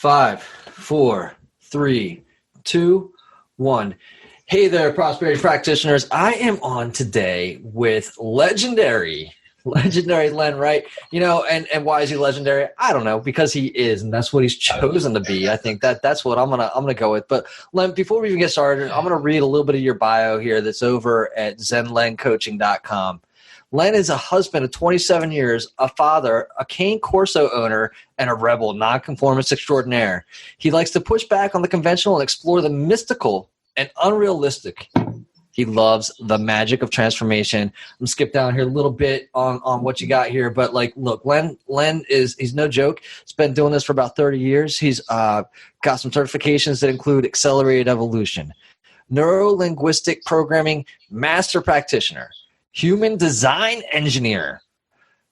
5, 4, 3, 2, 1. Hey there, prosperity practitioners. I am on today with legendary Len Wright. You know, and why is he legendary? I don't know, because he is, and that's what he's chosen to be. I think that's what I'm gonna go with. But Len, before we even get started, I'm gonna read a little bit of your bio here that's over at zenlencoaching.com. Len is a husband of 27 years, a father, a cane Corso owner, and a rebel, non-conformist extraordinaire. He likes to push back on the conventional and explore the mystical and unrealistic. He loves the magic of transformation. I'm going to skip down here a little bit on what you got here. But, like, look, Len he's no joke. He's been doing this for about 30 years. He's got some certifications that include accelerated evolution, neuro-linguistic programming master practitioner, human design engineer,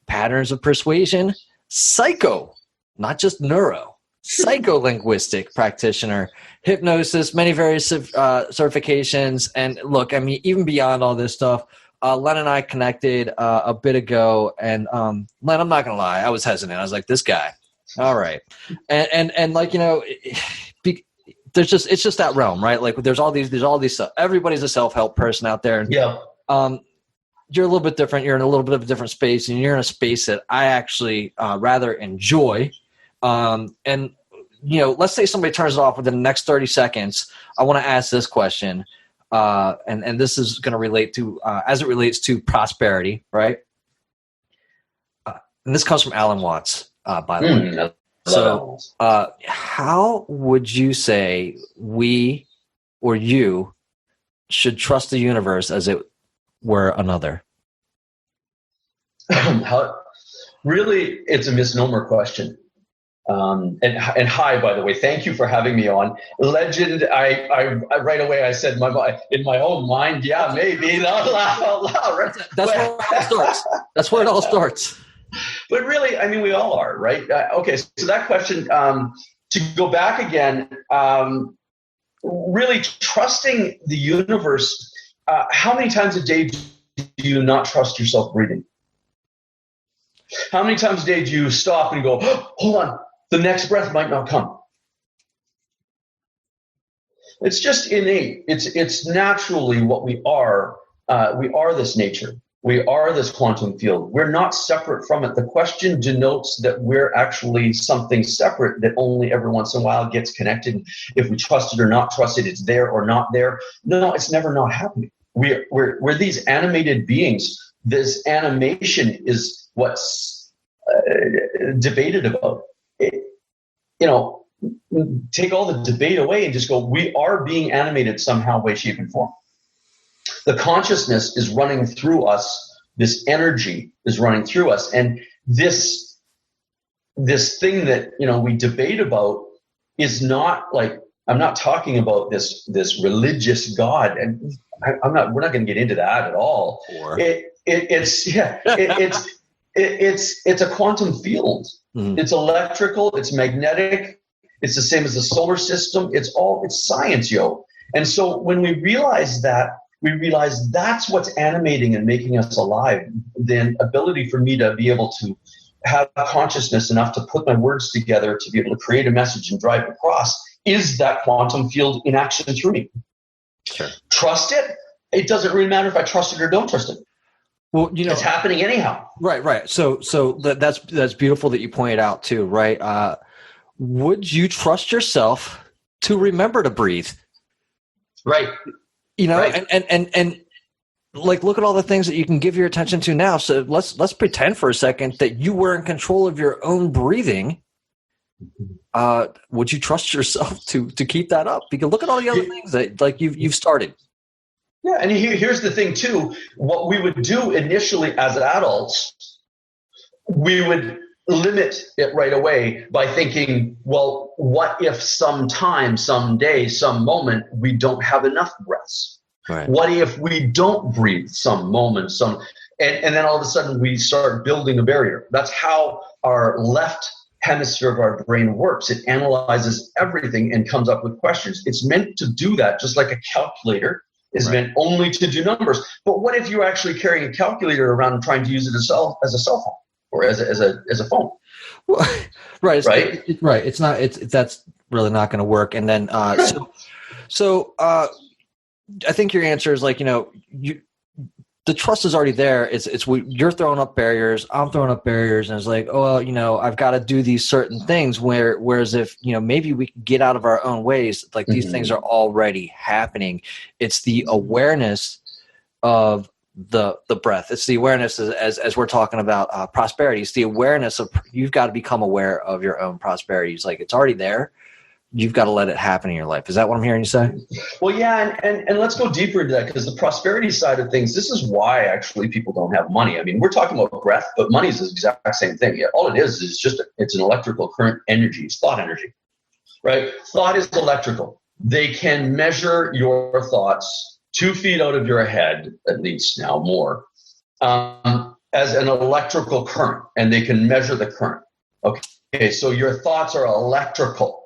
patterns of persuasion, psycho, not just neuro, psycholinguistic practitioner, hypnosis, many various certifications. And look, I mean, even beyond all this stuff, Len and I connected a bit ago. And Len, I'm not going to lie, I was hesitant. I was like, this guy, all right. And like, you know, it's just that realm, right? Like there's all these stuff. Everybody's a self-help person out there. And, yeah. You're a little bit different. You're in a little bit of a different space, and you're in a space that I actually rather enjoy. And, you know, let's say somebody turns it off within the next 30 seconds. I want to ask this question, and this is going to relate to, as it relates to prosperity, right? And this comes from Alan Watts, by the way. So how would you say we or you should trust the universe as it were another? Really, it's a misnomer question. And hi, by the way, thank you for having me on. Legend, I right away I said in my own mind, yeah, maybe. Not laugh out loud, right? That's where it all starts. That's where it all starts. But really, I mean, we all are, right? Okay, so that question, to go back again, really trusting the universe. How many times a day do you not trust yourself breathing? How many times a day do you stop and go, oh, hold on, the next breath might not come? It's just innate. It's naturally what we are. We are this nature. We are this quantum field. We're not separate from it. The question denotes that we're actually something separate that only every once in a while gets connected. If we trust it or not trust it, it's there or not there. No, it's never not happening. We're these animated beings. This animation is what's debated about. Take all the debate away and just go, we are being animated somehow, way, shape, and form. The consciousness is running through us. This energy is running through us. And this thing that, we debate about is not like, I'm not talking about this religious God. And we're not going to get into that at all. It's a quantum field. Mm-hmm. It's electrical. It's magnetic. It's the same as the solar system. It's science, yo. And so when we realize that, we realize that's what's animating and making us alive. The ability for me to be able to have consciousness enough to put my words together to be able to create a message and drive it across is that quantum field in action through me. Sure. Trust it. It doesn't really matter if I trust it or don't trust it. Well, it's happening anyhow. Right. So that's beautiful that you pointed out too, right? Would you trust yourself to remember to breathe? Right. Right. And like, look at all the things that you can give your attention to now. So let's pretend for a second that you were in control of your own breathing. Would you trust yourself to keep that up? Because look at all the other things that like you've started. Yeah, and here's the thing too. What we would do initially as adults, we would limit it right away by thinking, well, what if sometime, someday, some moment, we don't have enough breaths? Right. What if we don't breathe some moment, and then all of a sudden we start building a barrier? That's how our left hemisphere of our brain works. It analyzes everything and comes up with questions. It's meant to do that, just like a calculator is meant only to do numbers. But what if you're actually carrying a calculator around and trying to use it as a cell phone for as a phone. Well, right. Right. Right. It's not. That's really not going to work. And then I think your answer is like, the trust is already there. You're throwing up barriers. I'm throwing up barriers, and it's like, oh, well, I've got to do these certain things. Whereas if maybe we can get out of our own ways, like these things are already happening. It's the awareness of the breath. It's the awareness as we're talking about prosperity. It's the awareness of you've got to become aware of your own prosperity. It's like it's already there. You've got to let it happen in your life. Is that what I'm hearing you say? Well, yeah, and let's go deeper into that, because the prosperity side of things, this is why actually people don't have money. I mean, we're talking about breath, but money is the exact same thing. All it is just it's an electrical current energy. It's thought energy, right? Thought is electrical. They can measure your thoughts 2 feet out of your head, at least now more, as an electrical current, and they can measure the current. Okay, so your thoughts are electrical.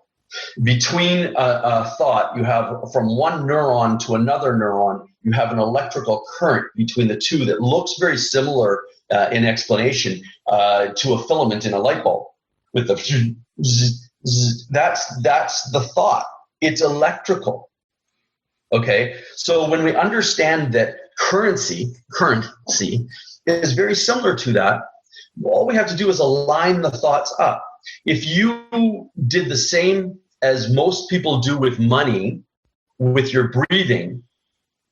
Between a thought, you have from one neuron to another neuron, you have an electrical current between the two that looks very similar in explanation to a filament in a light bulb. With the that's the thought. It's electrical. Okay, so when we understand that currency is very similar to that, all we have to do is align the thoughts up. If you did the same as most people do with money, with your breathing,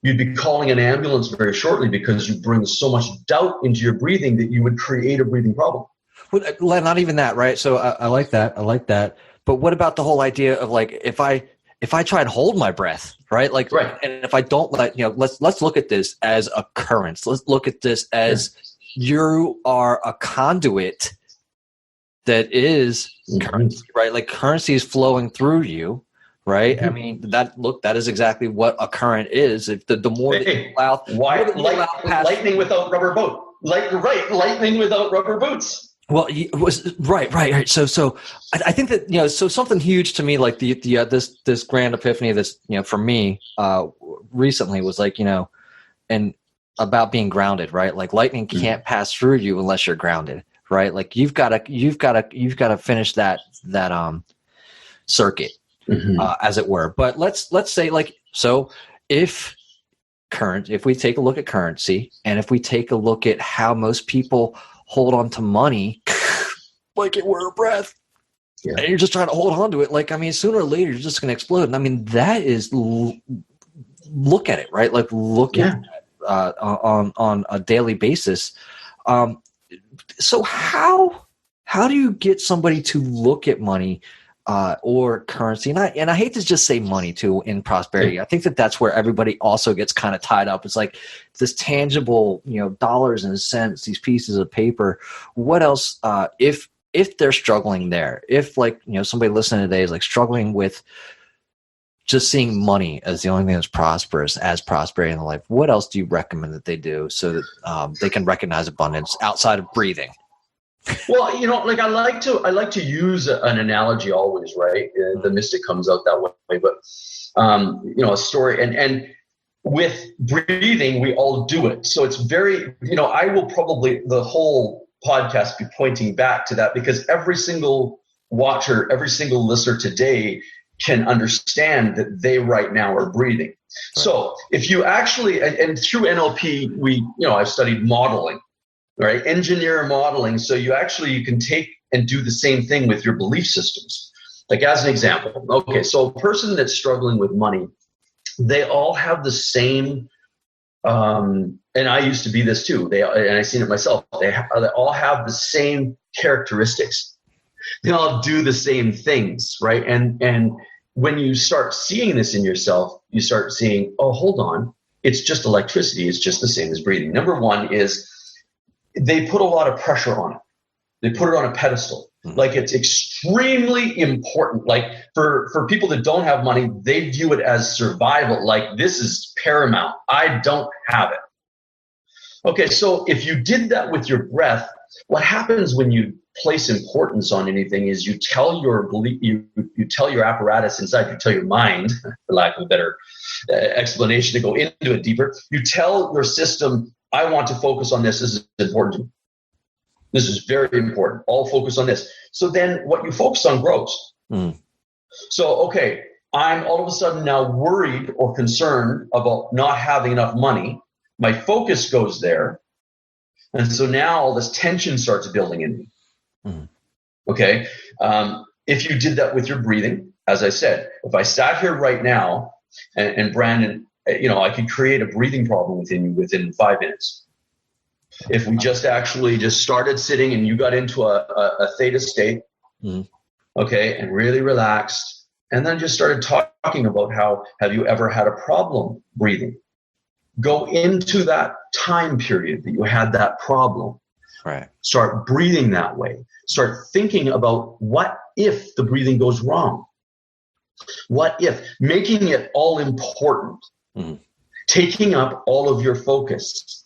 you'd be calling an ambulance very shortly, because you bring so much doubt into your breathing that you would create a breathing problem. Well, not even that, right? So I like that. I like that. But what about the whole idea of like, if I try and hold my breath, right? Like, right. And if I don't let's look at this as a current. Let's look at this as you are a conduit that is currency, right? Like currency is flowing through you, right? I mean, that is exactly what a current is. If the more that you allow, lightning without rubber boat, lightning without rubber boots. Well, it was right. So I think that so something huge to me, like this grand epiphany, this for me recently was like and about being grounded, right? Like lightning can't pass through you unless you're grounded. Right, like you've got to finish that circuit, as it were. But let's say if we take a look at currency, and if we take a look at how most people hold on to money, like it were a breath, and you're just trying to hold on to it. Like, I mean, sooner or later you're just going to explode. And I mean, that is look at it, right? Like look at on a daily basis. So how do you get somebody to look at money or currency? And I hate to just say money too in prosperity. I think that's where everybody also gets kind of tied up. It's like this tangible, dollars and cents, these pieces of paper. What else? If they're struggling there, if somebody listening today is like struggling with just seeing money as the only thing that's prosperous as prosperity in life, what else do you recommend that they do so that they can recognize abundance outside of breathing? Well, I like to use an analogy always, right? The mystic comes out that way, but a story, and with breathing, we all do it. So it's very, I will probably the whole podcast be pointing back to that, because every single watcher, every single listener today can understand that they right now are breathing. Right. So if you actually, and through NLP, I've studied modeling, right? Engineer modeling. So you can take and do the same thing with your belief systems. Like as an example, okay, so a person that's struggling with money, they all have the same, and I used to be this too. And I've seen it myself. They all have the same characteristics. They all do the same things, right? And when you start seeing this in yourself, you start seeing, oh, hold on, it's just electricity. It's just the same as breathing. Number one is they put a lot of pressure on it. They put it on a pedestal. Like it's extremely important. Like for people that don't have money, they view it as survival. Like this is paramount. I don't have it. Okay, so if you did that with your breath, what happens when you place importance on anything is you tell your apparatus inside, you tell your mind, for lack of a better explanation to go into it deeper, you tell your system, I want to focus on this. This is important to me. This is very important. All focus on this. So then what you focus on grows. So, okay, I'm all of a sudden now worried or concerned about not having enough money. My focus goes there. And so now all this tension starts building in me. Okay. If you did that with your breathing, as I said, if I sat here right now and Brandon, I could create a breathing problem within you within 5 minutes. If we just actually just started sitting and you got into a theta state, okay, and really relaxed, and then just started talking about how have you ever had a problem breathing? Go into that time period that you had that problem. Right. Start breathing that way. Start thinking about what if the breathing goes wrong? What if? Making it all important. Taking up all of your focus.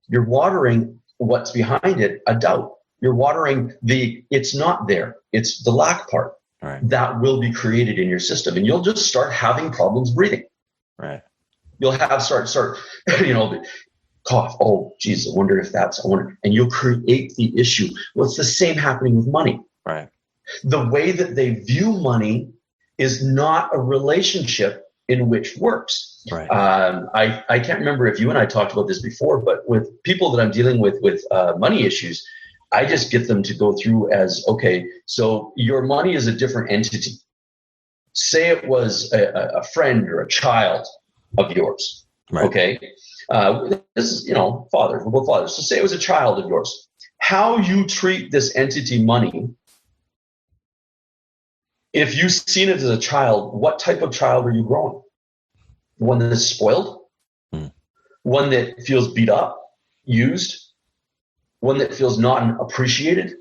You're watering what's behind it, a doubt. You're watering it's not there. It's the lack part. Right. That will be created in your system. And you'll just start having problems breathing. Right. You'll have start, cough. Oh, geez, I wonder. And you'll create the issue. Well, it's the same happening with money. Right. The way that they view money is not a relationship in which works. Right. I can't remember if you and I talked about this before, but with people that I'm dealing with money issues, I just get them to go through as, okay, so your money is a different entity. Say it was a friend or a child of yours. Right. Okay. This is, fathers, we're both fathers. So say it was a child of yours. How you treat this entity money, if you've seen it as a child, what type of child are you growing? One that is spoiled? One that feels beat up, used? One that feels not appreciated?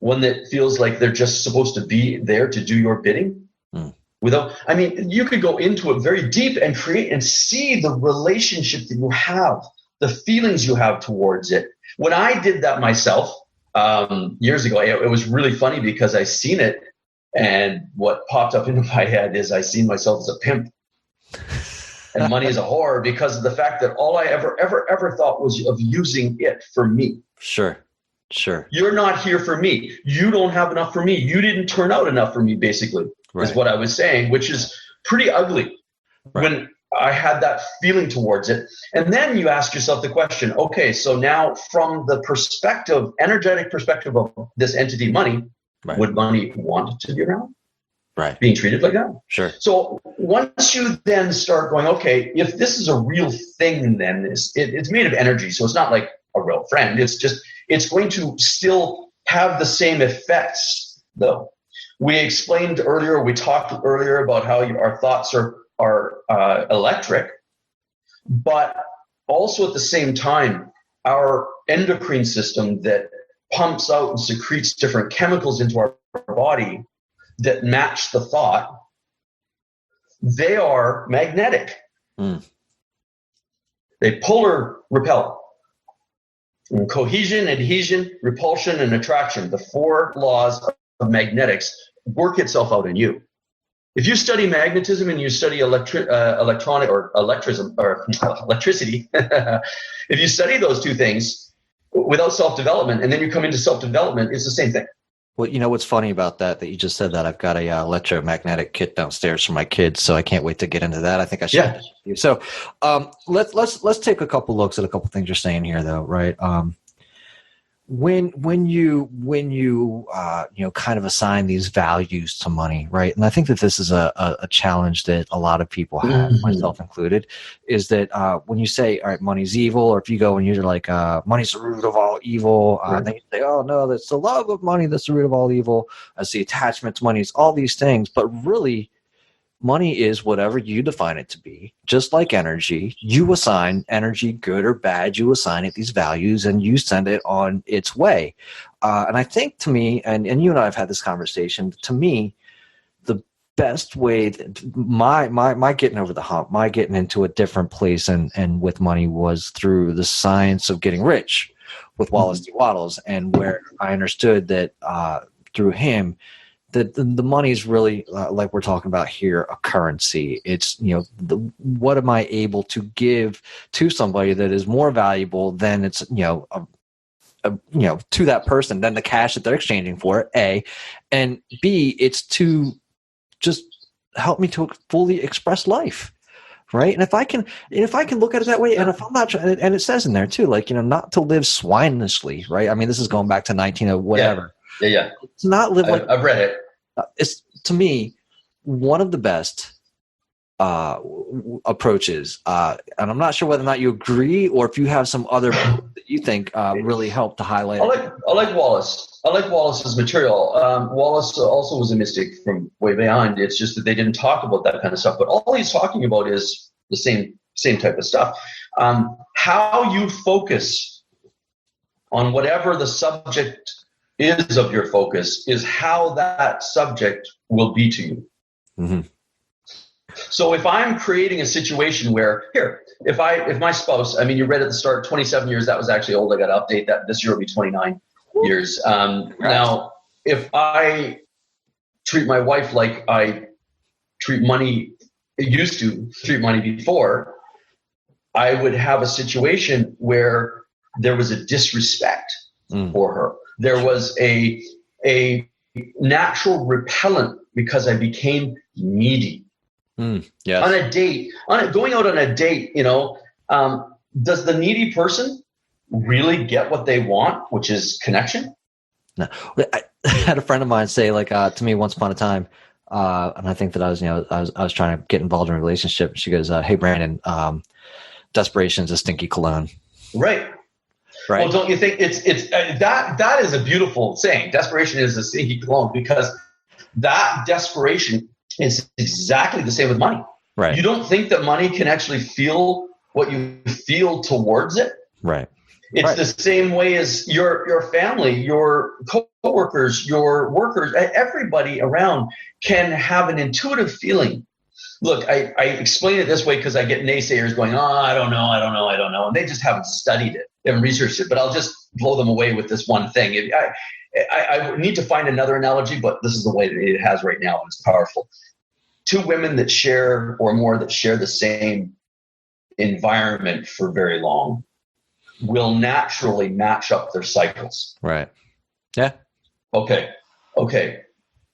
One that feels like they're just supposed to be there to do your bidding? You could go into it very deep and create and see the relationship that you have, the feelings you have towards it. When I did that myself years ago, it was really funny because I seen it, and what popped up into my head is I seen myself as a pimp and money as a whore because of the fact that all I ever thought was of using it for me. Sure. You're not here for me. You don't have enough for me. You didn't turn out enough for me, basically, is what I was saying, which is pretty ugly when I had that feeling towards it. And then you ask yourself the question, okay, so now from the energetic perspective of this entity money, would money want to be around? Right. Being treated like that? Sure. So once you then start going, okay, if this is a real thing, then it's made of energy. So it's not like a real friend. It's going to still have the same effects, though. We talked earlier about how our thoughts are electric, but also at the same time, our endocrine system that pumps out and secretes different chemicals into our body that match the thought, they are magnetic. They pull or repel. And cohesion, adhesion, repulsion, and attraction, the 4 laws of magnetics, work itself out in you. If you study magnetism and you study electricity, if you study those two things without self-development, and then you come into self-development, it's the same thing. Well, what's funny about that you just said that, I've got a electromagnetic kit downstairs for my kids, so I can't wait to get into that. I think I should. Yeah. So let's take a couple looks at a couple things you're saying here, though, right? When you kind of assign these values to money, right? And I think that this is a challenge that a lot of people have, myself included, is that when you say, all right, money's evil, or if you go and you're like, money's the root of all evil, then you say, oh no, that's the love of money that's the root of all evil. That's the attachment to money. It's all these things, but really, money is whatever you define it to be. Just like energy, you assign energy, good or bad, you assign it these values and you send it on its way. And I think, to me, and you and I have had this conversation, to me, the best way, my getting over the hump, my getting into a different place and with money was through the science of getting rich with Wallace D. Wattles, and where I understood that through him, that the money is really, like we're talking about here, a currency. It's, what am I able to give to somebody that is more valuable than it's, to that person than the cash that they're exchanging for it, A, and B, it's to just help me to fully express life. Right. And if I can look at it that way, and if I'm not, and it says in there too, like, not to live swinelessly. Right. I mean, this is going back to 19 whatever. Yeah. To not live like, I've read it. It's, to me, one of the best approaches. And I'm not sure whether or not you agree, or if you have some other that you think really help to highlight. I like Wallace. I like Wallace's material. Wallace also was a mystic from way behind. It's just that they didn't talk about that kind of stuff. But all he's talking about is the same type of stuff. How you focus on whatever the subject is of your focus is how that subject will be to you. Mm-hmm. So if I'm creating a situation where, if my spouse, I mean, you read at the start, 27 years, that was actually old. I got to update that. This year will be 29 years. Now, if I treat my wife like I used to treat money before, I would have a situation where there was a disrespect for her. There was a natural repellent because I became needy. Yes. On a date, going out on a date, does the needy person really get what they want, which is connection? No. I had a friend of mine say, like, to me once upon a time, and I think that I was trying to get involved in a relationship. She goes, "Hey, Brandon, desperation is a stinky cologne." Right. Well, don't you think it's that is a beautiful saying? Desperation is a stinky cologne, because that desperation is exactly the same with money. Right. You don't think that money can actually feel what you feel towards it? Right. It's the same way as your family, your coworkers, your workers, everybody around can have an intuitive feeling. Look, I explain it this way because I get naysayers going, I don't know. And they just haven't studied it. They haven't researched it. But I'll just blow them away with this one thing. I need to find another analogy, but this is the way that it has right now, and it's powerful. Two women that share or more that share the same environment for very long will naturally match up their cycles. Right. Yeah. Okay.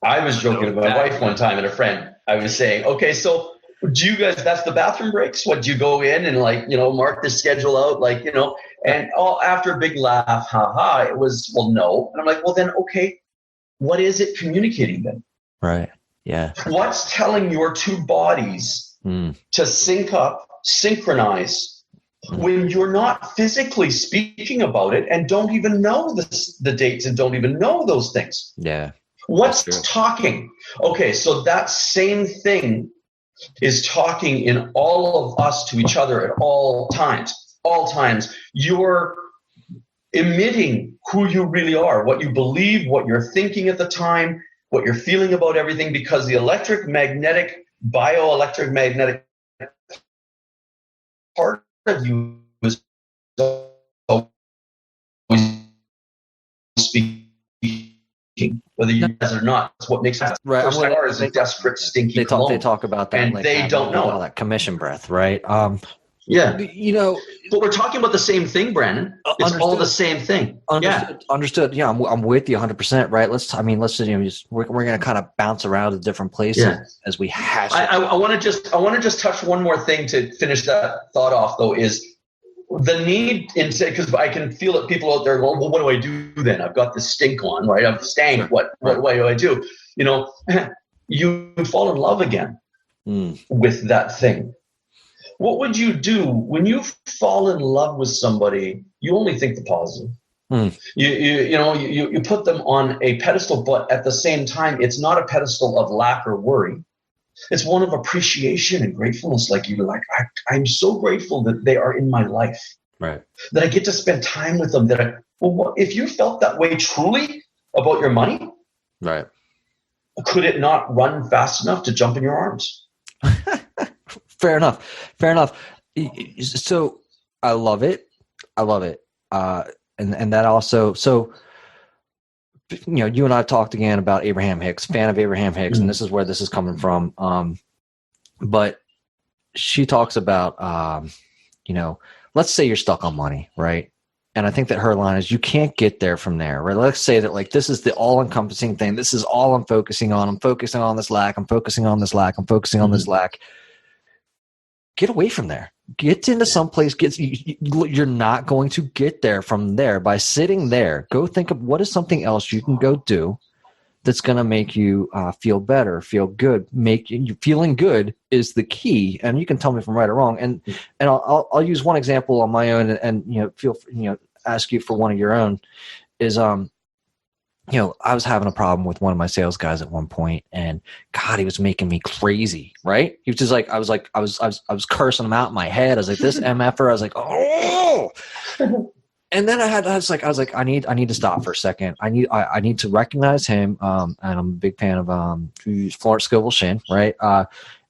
I was joking with my wife one time and a friend. I was saying, okay, so do you guys, that's the bathroom breaks? What, do you go in and mark the schedule out, and after a big laugh, it was, well, no. And I'm like, well then, okay, what is it communicating then? Right. Yeah. What's telling your two bodies to sync up, synchronize, when you're not physically speaking about it and don't even know the dates and don't even know those things? Yeah. What's talking? Okay, so that same thing is talking in all of us to each other at all times. All times. You're emitting who you really are, what you believe, what you're thinking at the time, what you're feeling about everything, because the bioelectric-magnetic part of you is always speaking. Whether you guys or not, it's what makes us. Right. First car is a desperate, stinky cologne. They talk about that, and they don't know that commission breath, right? Yeah. But we're talking about the same thing, Brandon. It's all the same thing. Understood. Yeah, I'm with you 100%. Right. We're going to kind of bounce around to different places as we hash. I want to just touch one more thing to finish that thought off, though, is the need, because I can feel it. People out there going, well, what do I do then? I've got this stink on, right? I've stank. What do I do? You fall in love again with that thing. What would you do when you fall in love with somebody? You only think the positive. You put them on a pedestal, but at the same time, it's not a pedestal of lack or worry. It's one of appreciation and gratefulness. I'm so grateful that they are in my life. Right. That I get to spend time with them. If you felt that way truly about your money, right? Could it not run fast enough to jump in your arms? Fair enough. So I love it. And that also, so, you and I talked again about Abraham Hicks, fan of Abraham Hicks, and this is where this is coming from. But she talks about, let's say you're stuck on money, right? And I think that her line is, you can't get there from there, right? Let's say that like, this is the all encompassing thing. This is all I'm focusing on. I'm focusing on this lack. I'm focusing on this lack. I'm focusing on this lack. Get away from there. Get into some place. You're not going to get there from there by sitting there. Go think of what is something else you can go do that's going to make you feel better, feel good. Feeling good is the key. And you can tell me if I'm right or wrong. And I'll use one example on my own, and ask you for one of your own. Is I was having a problem with one of my sales guys at one point, and God, he was making me crazy, right? He was just like, I was cursing him out in my head. I was like, this MFer, I was like, oh. And then I was like, I need to stop for a second. I need to recognize him. And I'm a big fan of Florence Scovel Shinn, right?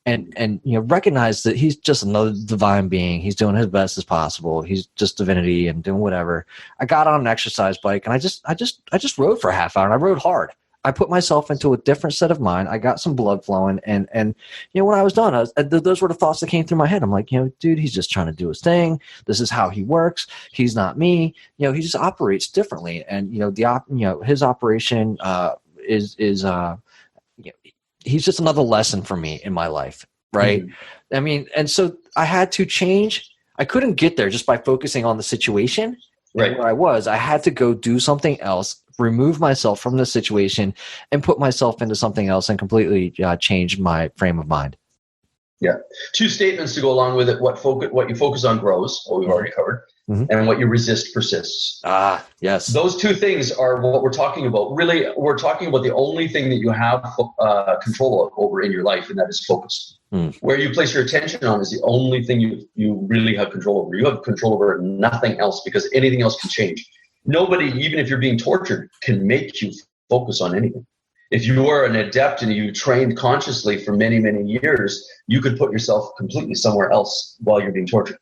And recognize that he's just another divine being. He's doing his best as possible. He's just divinity and doing whatever. I got on an exercise bike, and I just rode for a half hour, and I rode hard. I put myself into a different set of mind. I got some blood flowing, and when I was done, those were the thoughts that came through my head. I'm like, dude, he's just trying to do his thing. This is how he works. He's not me. He just operates differently, and his operation is he's just another lesson for me in my life, right? Mm-hmm. I mean, and so I had to change. I couldn't get there just by focusing on the situation. Right. Where I was, I had to go do something else, remove myself from the situation, and put myself into something else, and completely change my frame of mind. Yeah. Two statements to go along with it. What you focus on grows, what we've already covered, and what you resist persists. Ah, yes. Those two things are what we're talking about. Really, we're talking about the only thing that you have control over in your life, and that is focus. Where you place your attention on is the only thing you really have control over. You have control over nothing else, because anything else can change. Nobody, even if you're being tortured, can make you focus on anything. If you are an adept and you trained consciously for many, many years, you could put yourself completely somewhere else while you're being tortured.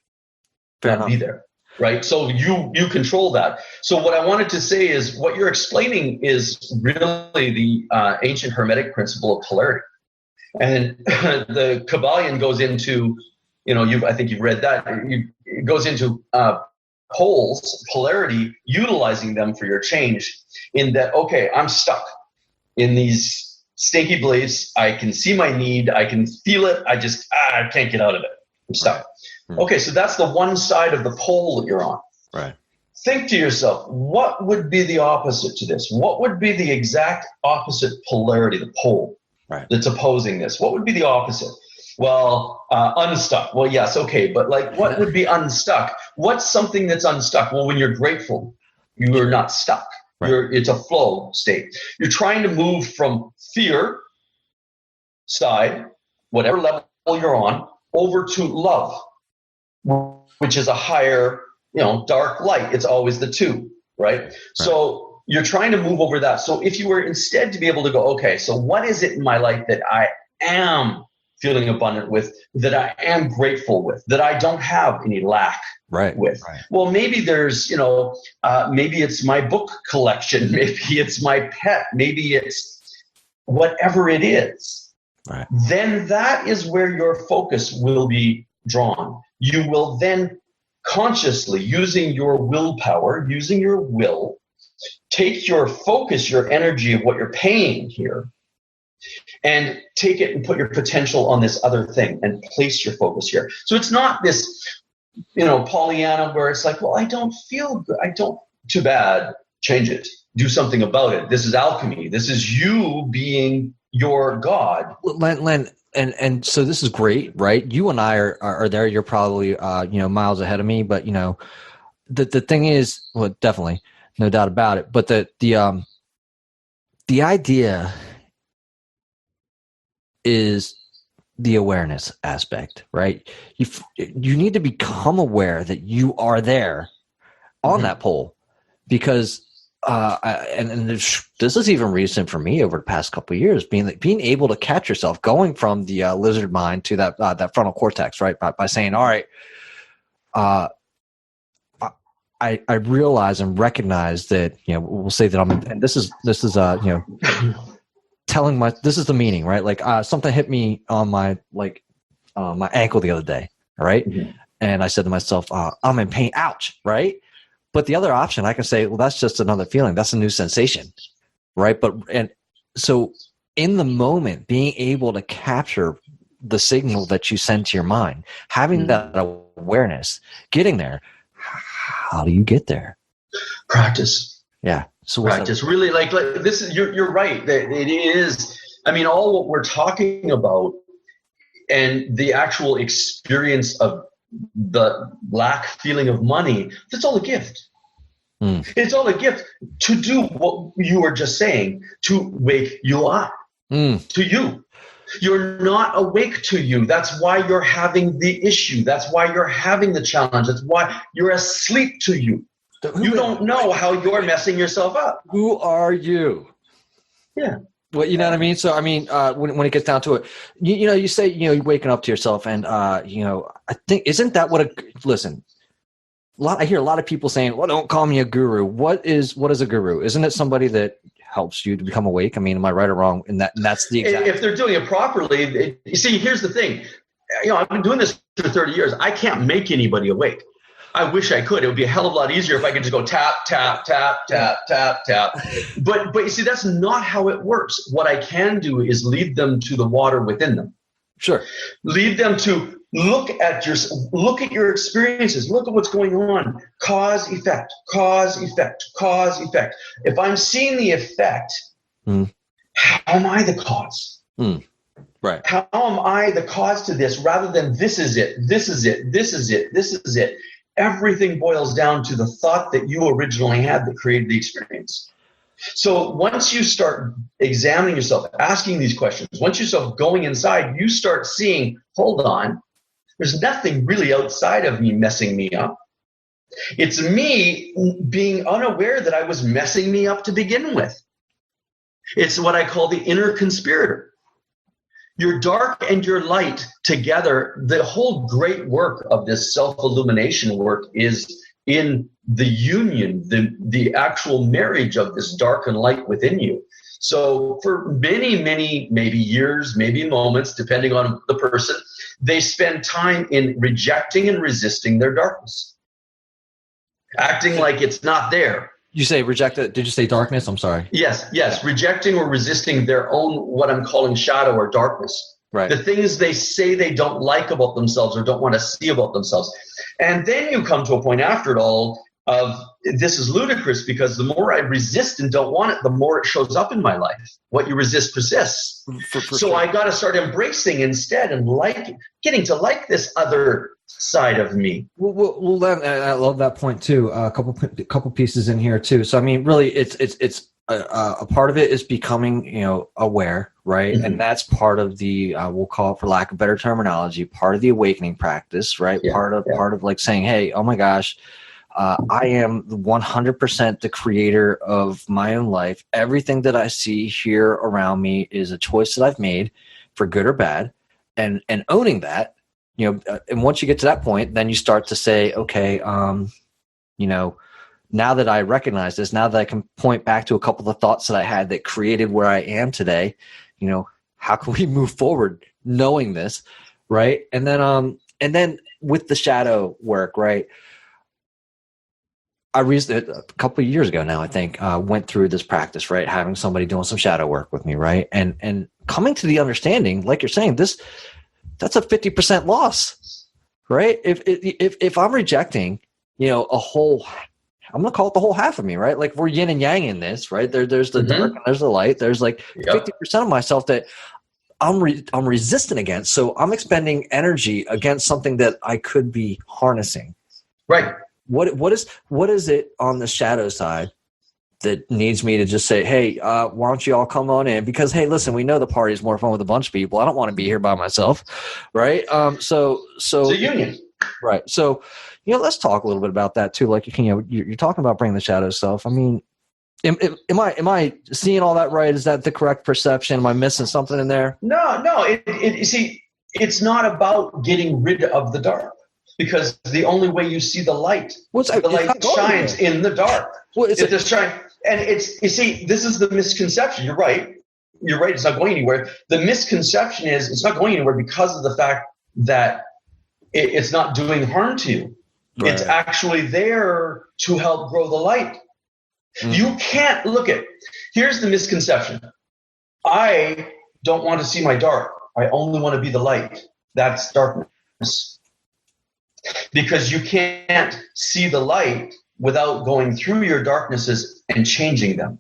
Not be there, right? So you control that. So what I wanted to say is, what you're explaining is really the ancient Hermetic principle of polarity. And the Kabbalion goes into, I think you've read that. It goes into poles, polarity, utilizing them for your change. In that, okay, I'm stuck in these stinky beliefs. I can see my need. I can feel it. I can't get out of it. I'm stuck. Right. Okay, so that's the one side of the pole that you're on. Right. Think to yourself, what would be the opposite to this? What would be the exact opposite polarity, the pole that's opposing this? What would be the opposite? Well, unstuck. Well, yes, okay, but what would be unstuck? What's something that's unstuck? Well, when you're grateful, you are not stuck. It's a flow state. You're trying to move from fear side, whatever level you're on, over to love, which is a higher, dark light. It's always the two, right? So you're trying to move over that. So if you were instead to be able to go, okay, so what is it in my life that I am feeling abundant with, that I am grateful with, that I don't have any lack with? Well, maybe there's, maybe it's my book collection, maybe it's my pet, maybe it's whatever it is. Then that is where your focus will be drawn. You will then consciously, using your willpower, using your will, take your focus, your energy of what you're paying here, and take it and put your potential on this other thing and place your focus here. So it's not this, Pollyanna, where it's like, well, I don't feel good. Too bad. Change it. Do something about it. This is alchemy. This is you being your God. Len, and so this is great, right? You and I are there. You're probably, miles ahead of me, but the thing is, well, definitely, no doubt about it. But the idea is the awareness aspect, right? You need to become aware that you are there on that pole, because this is even recent for me over the past couple of years, being able to catch yourself going from the lizard mind to that frontal cortex, right? By saying, all right, I realize and recognize that, we'll say that and this is telling this is the meaning, right? Like something hit me on my my ankle the other day, right? And I said to myself, I'm in pain, ouch, right? But the other option, I can say, well, that's just another feeling. That's a new sensation, right? And so in the moment, being able to capture the signal that you send to your mind, having that awareness, getting there. How do you get there? Practice. Yeah. So practice. Really, like this is, you're right. It is. I mean, all what we're talking about and the actual experience of the lack feeling of money, that's all a gift. It's all a gift to do what you were just saying, to wake you up to you. You're not awake to you. That's why you're having the issue. That's why you're having the challenge. That's why you're asleep to you. You don't know how you're messing yourself up. Who are you? Yeah. Well, you know what I mean? So, I mean, when it gets down to it, you say, you're waking up to yourself and, I think, isn't that what listen, I hear a lot of people saying, well, don't call me a guru. What is a guru? Isn't it somebody that helps you to become awake? I mean, am I right or wrong? And that's the exact. If they're doing it properly, you see, here's the thing. I've been doing this for 30 years. I can't make anybody awake. I wish I could. It would be a hell of a lot easier if I could just go tap, tap, tap, tap, tap, tap. But you see, that's not how it works. What I can do is lead them to the water within them. Sure. Lead them to look at your experiences. Look at what's going on. Cause, effect, cause, effect, cause, effect. If I'm seeing the effect, how am I the cause? Right. How am I the cause to this rather than this is it, this is it, this is it, this is it? Everything boils down to the thought that you originally had that created the experience. So once you start examining yourself, asking these questions, once you start going inside, you start seeing, hold on, there's nothing really outside of me messing me up. It's me being unaware that I was messing me up to begin with. It's what I call the inner conspirator. Your dark and your light together, the whole great work of this self-illumination work is in the union, the actual marriage of this dark and light within you. So for many, many, maybe years, maybe moments, depending on the person, they spend time in rejecting and resisting their darkness, acting like it's not there. You say reject it. Did you say darkness? I'm sorry. Yes. Rejecting or resisting their own, what I'm calling shadow or darkness. Right. The things they say they don't like about themselves or don't want to see about themselves. And then you come to a point after it all of, this is ludicrous because the more I resist and don't want it, the more it shows up in my life. What you resist persists. So I got to start embracing instead and getting to like this other side of me. Well, I love that point too. A couple pieces in here too. So I mean, really, it's a part of it is becoming aware, right? And that's part of the we'll call it, for lack of better terminology, part of the awakening practice, right? Part of like saying, hey, oh my gosh, I am 100% the creator of my own life. Everything that I see here around me is a choice that I've made, for good or bad, and owning that. And once you get to that point, then you start to say, okay, now that I recognize this, now that I can point back to a couple of thoughts that I had that created where I am today, how can we move forward knowing this, right? And then with the shadow work, right? I recently, a couple of years ago now, I think, went through this practice, right? Having somebody doing some shadow work with me, right? And coming to the understanding, like you're saying, that's a 50% loss, right? If I'm rejecting, a whole, I'm going to call it the whole half of me, right? Like we're yin and yang in this, right? There's the dark and there's the light. There's like 50% of myself that I'm resistant against. So I'm expending energy against something that I could be harnessing. Right. What is it on the shadow side that needs me to just say, hey, why don't you all come on in? Because, hey, listen, we know the party is more fun with a bunch of people. I don't want to be here by myself, right? So it's a union, right? So, let's talk a little bit about that too. Like, you're talking about bringing the shadow self. I mean, am I seeing all that right? Is that the correct perception? Am I missing something in there? No. You see, it's not about getting rid of the dark. Because the only way you see the light, the light shines in the dark. Well, it's just shine, and you see, this is the misconception. You're right. It's not going anywhere. The misconception is it's not going anywhere because of the fact that it's not doing harm to you. Right. It's actually there to help grow the light. You can't look at, here's the misconception. I don't want to see my dark. I only want to be the light. That's darkness. Because you can't see the light without going through your darknesses and changing them.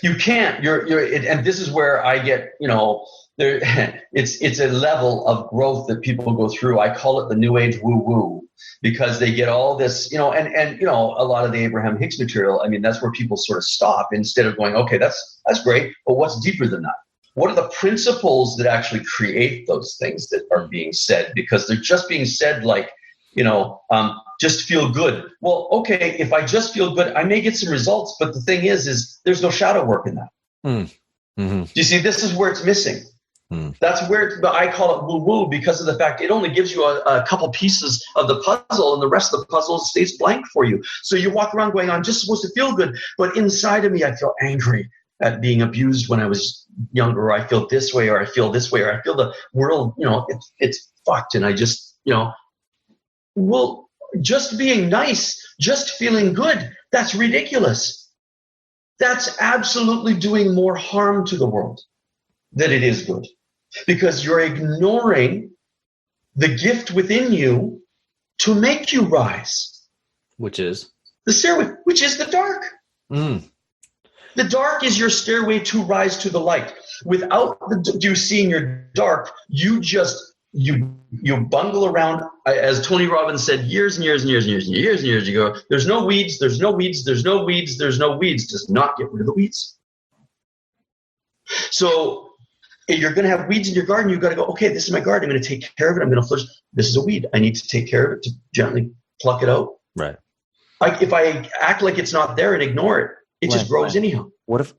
You can't. And this is where I get, it's a level of growth that people go through. I call it the New Age woo-woo, because they get all this, and a lot of the Abraham Hicks material. I mean, that's where people sort of stop instead of going, okay, that's great, but what's deeper than that? What are the principles that actually create those things that are being said? Because they're just being said like, just feel good. Well, okay, if I just feel good, I may get some results, but the thing is there's no shadow work in that. Do you see, this is where it's missing. That's where I call it woo-woo, because of the fact it only gives you a couple pieces of the puzzle, and the rest of the puzzle stays blank for you. So you walk around going, I'm just supposed to feel good, but inside of me, I feel angry at being abused when I was younger, or I feel this way, or I feel this way, or I feel the world, it's fucked, and I just, well, just being nice, just feeling good, that's ridiculous. That's absolutely doing more harm to the world than it is good, because you're ignoring the gift within you to make you rise. Which is? The stairway, which is the dark. The dark is your stairway to rise to the light. Without you seeing your dark, you just, you bungle around, as Tony Robbins said years and years and years and years and years and years ago, there's no weeds, there's no weeds, there's no weeds, there's no weeds. Just not get rid of the weeds. So if you're going to have weeds in your garden, you've got to go, okay, this is my garden. I'm going to take care of it. I'm going to flourish. This is a weed. I need to take care of it, to gently pluck it out. Right. If I act like it's not there and ignore it, it just grows anyhow.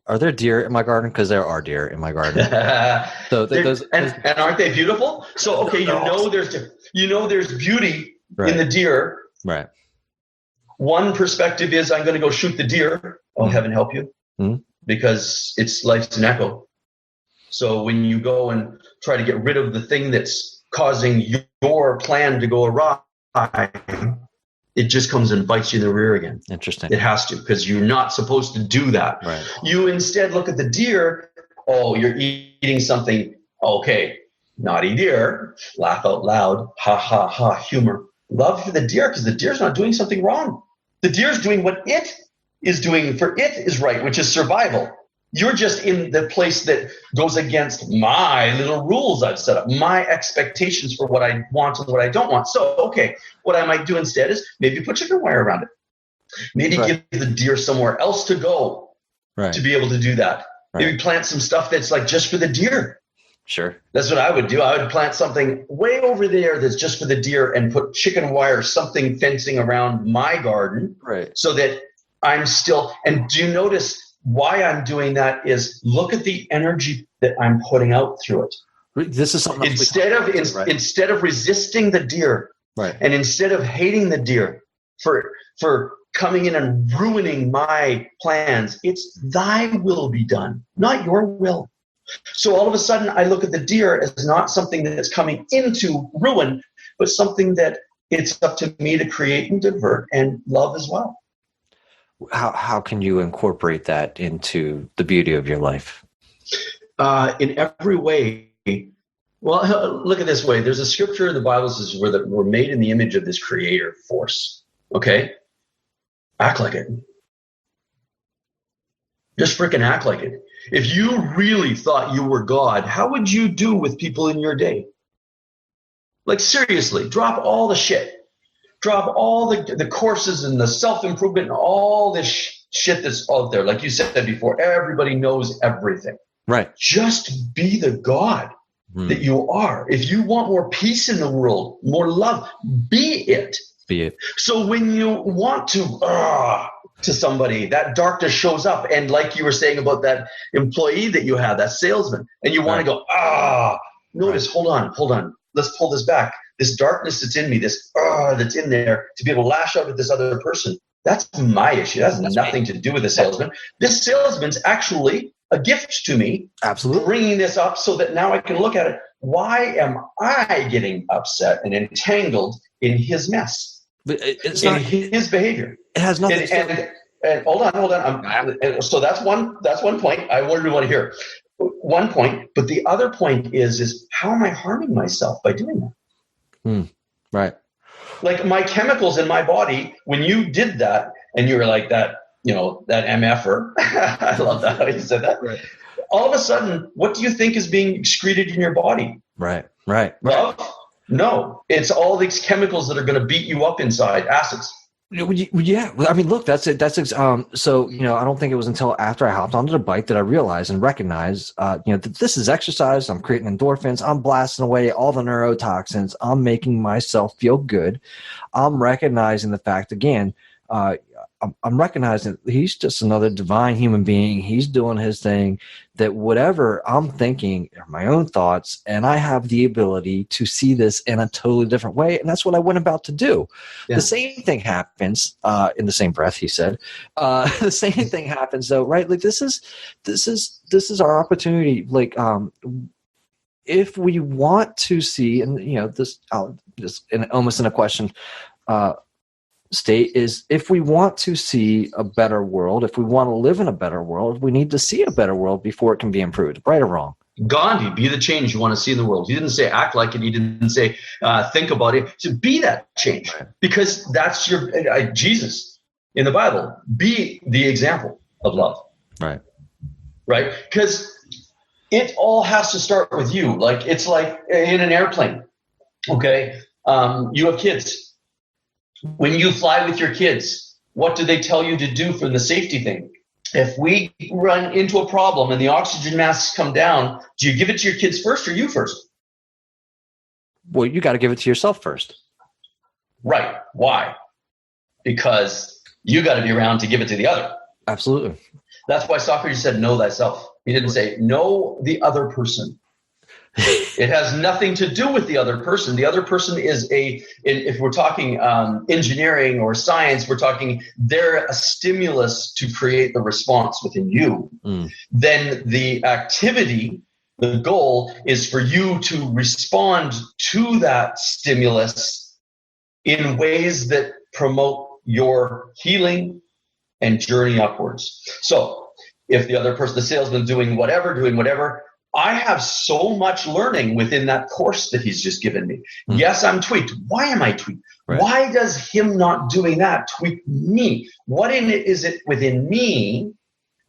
Are there deer in my garden? Because there are deer in my garden. So and aren't they beautiful? So okay, there's beauty in the deer. Right. One perspective is I'm going to go shoot the deer. Oh, heaven help you, because it's life's an echo. So when you go and try to get rid of the thing that's causing your plan to go awry, it just comes and bites you in the rear again. Interesting. It has to, because you're not supposed to do that. Right. You instead look at the deer. Oh, you're eating something. Okay, naughty deer. Laugh out loud. Ha, ha, ha. Humor. Love for the deer, because the deer's not doing something wrong. The deer's doing what it is doing for it is right, which is survival. You're just in the place that goes against my little rules I've set up, my expectations for what I want and what I don't want. So, okay, what I might do instead is maybe put chicken wire around it. Maybe give the deer somewhere else to go to be able to do that. Right. Maybe plant some stuff that's like just for the deer. Sure. That's what I would do. I would plant something way over there that's just for the deer and put chicken wire, something fencing around my garden. Right. So that I'm still, and do you notice why I'm doing that is look at the energy that I'm putting out through it. This is something instead of resisting the deer, and instead of hating the deer for coming in and ruining my plans, it's thy will be done, not your will. So all of a sudden I look at the deer as not something that's coming into ruin, but something that it's up to me to create and divert and love as well. How can you incorporate that into the beauty of your life? In every way. Well, look at this way. There's a scripture in the Bible that says we're made in the image of this creator force. Okay? Act like it. Just freaking act like it. If you really thought you were God, how would you do with people in your day? Like seriously, drop all the shit. Drop all the courses and the self-improvement and all this shit that's out there. Like you said before, everybody knows everything. Right. Just be the God that you are. If you want more peace in the world, more love, be it. Be it. So when you want to somebody, that darkness shows up. And like you were saying about that employee that you have, that salesman, and you want to go, notice, hold on. Let's pull this back. This darkness that's in me, this that's in there, to be able to lash out at this other person. That's my issue. That has nothing to do with the salesman. This salesman's actually a gift to me. Absolutely. Bringing this up so that now I can look at it. Why am I getting upset and entangled in his mess? But it's in not his behavior. It has nothing. And hold on. So that's one point. I want to hear. One point, but the other point is how am I harming myself by doing that? Right. Like my chemicals in my body, when you did that, and you were like that, that MFer. I love that how you said that. Right. All of a sudden, what do you think is being excreted in your body? Right. Love? No, it's all these chemicals that are going to beat you up inside, acids. Yeah, I mean, look, that's it. So, I don't think it was until after I hopped onto the bike that I realized and recognized, that this is exercise. I'm creating endorphins. I'm blasting away all the neurotoxins. I'm making myself feel good. I'm recognizing the fact again, I'm recognizing he's just another divine human being. He's doing his thing, that whatever I'm thinking are my own thoughts, and I have the ability to see this in a totally different way. And that's what I went about to do. Yeah. The same thing happens in the same breath, he said. The same thing happens though, right? Like this is our opportunity. Like, if we want to see, and this just almost in a question, state is, if we want to see a better world, if we want to live in a better world, we need to see a better world before it can be improved, right or wrong. Gandhi, be the change you want to see in the world. He didn't say act like it. He didn't say think about it. To be that change, because that's your Jesus in the Bible. Be the example of love. Right. Because it all has to start with you. Like it's like in an airplane. Okay, you have kids. When you fly with your kids, what do they tell you to do for the safety thing? If we run into a problem and the oxygen masks come down, do you give it to your kids first or you first? Well, you got to give it to yourself first. Right. Why? Because you got to be around to give it to the other. Absolutely. That's why Socrates said, know thyself. He didn't say, know the other person. It has nothing to do with the other person. The other person is if we're talking engineering or science, we're talking they're a stimulus to create the response within you. Then the activity, the goal is for you to respond to that stimulus in ways that promote your healing and journey upwards. So if the other person, the salesman doing whatever, I have so much learning within that course that he's just given me. Yes, I'm tweaked. Why am I tweaked? Right. Why does him not doing that tweak me? What in it is it within me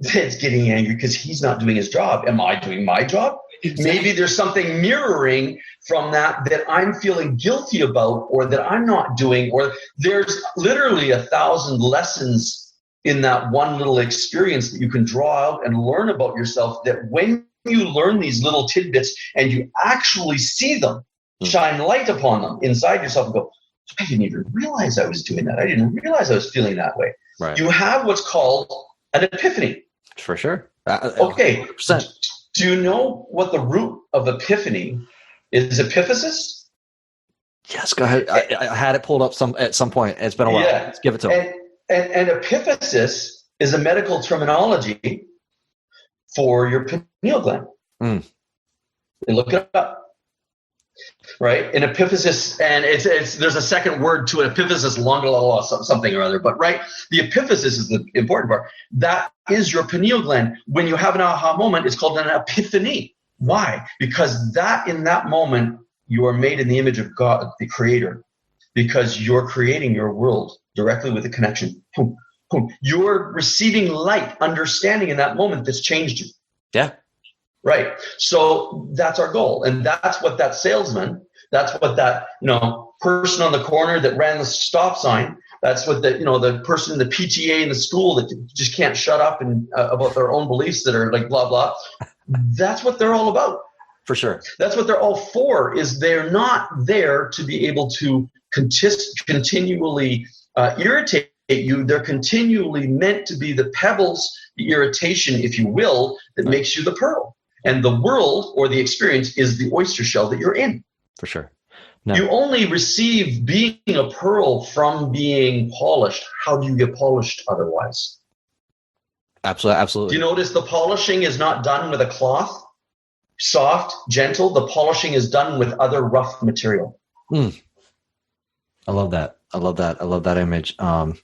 that's getting angry because he's not doing his job? Am I doing my job? Exactly. Maybe there's something mirroring from that I'm feeling guilty about, or that I'm not doing, or there's literally 1,000 lessons in that one little experience that you can draw out and learn about yourself, that when you learn these little tidbits and you actually see them, shine light upon them inside yourself and go, I didn't even realize I was doing that. I didn't realize I was feeling that way. Right. You have what's called an epiphany. For sure. Okay. 100%. Do you know what the root of epiphany is? Epiphysis? Yes, go ahead. I had it pulled up at some point. It's been a while. Yeah. Let's give it to him. And epiphysis is a medical terminology for your pineal gland. And look it up. Right? An epiphysis, and there's a second word to it, epiphysis, something or other. But right, the epiphysis is the important part. That is your pineal gland. When you have an aha moment, it's called an epiphany. Why? Because in that moment, you are made in the image of God, the Creator, because you're creating your world directly with a connection. You're receiving light, understanding in that moment that's changed you. Yeah. Right. So that's our goal. And that's what that salesman, that's what that, person on the corner that ran the stop sign, that's what the person in the PTA in the school that just can't shut up and about their own beliefs that are like blah, blah. That's what they're all about. For sure. That's what they're all for, is they're not there to be able to continually irritate you. They're continually meant to be the pebbles, the irritation, if you will, that makes you the pearl. And the world or the experience is the oyster shell that you're in. For sure. No. You only receive being a pearl from being polished. How do you get polished otherwise? Absolutely. Do you notice the polishing is not done with a cloth? Soft, gentle. The polishing is done with other rough material. I love that. I love that. I love that image. And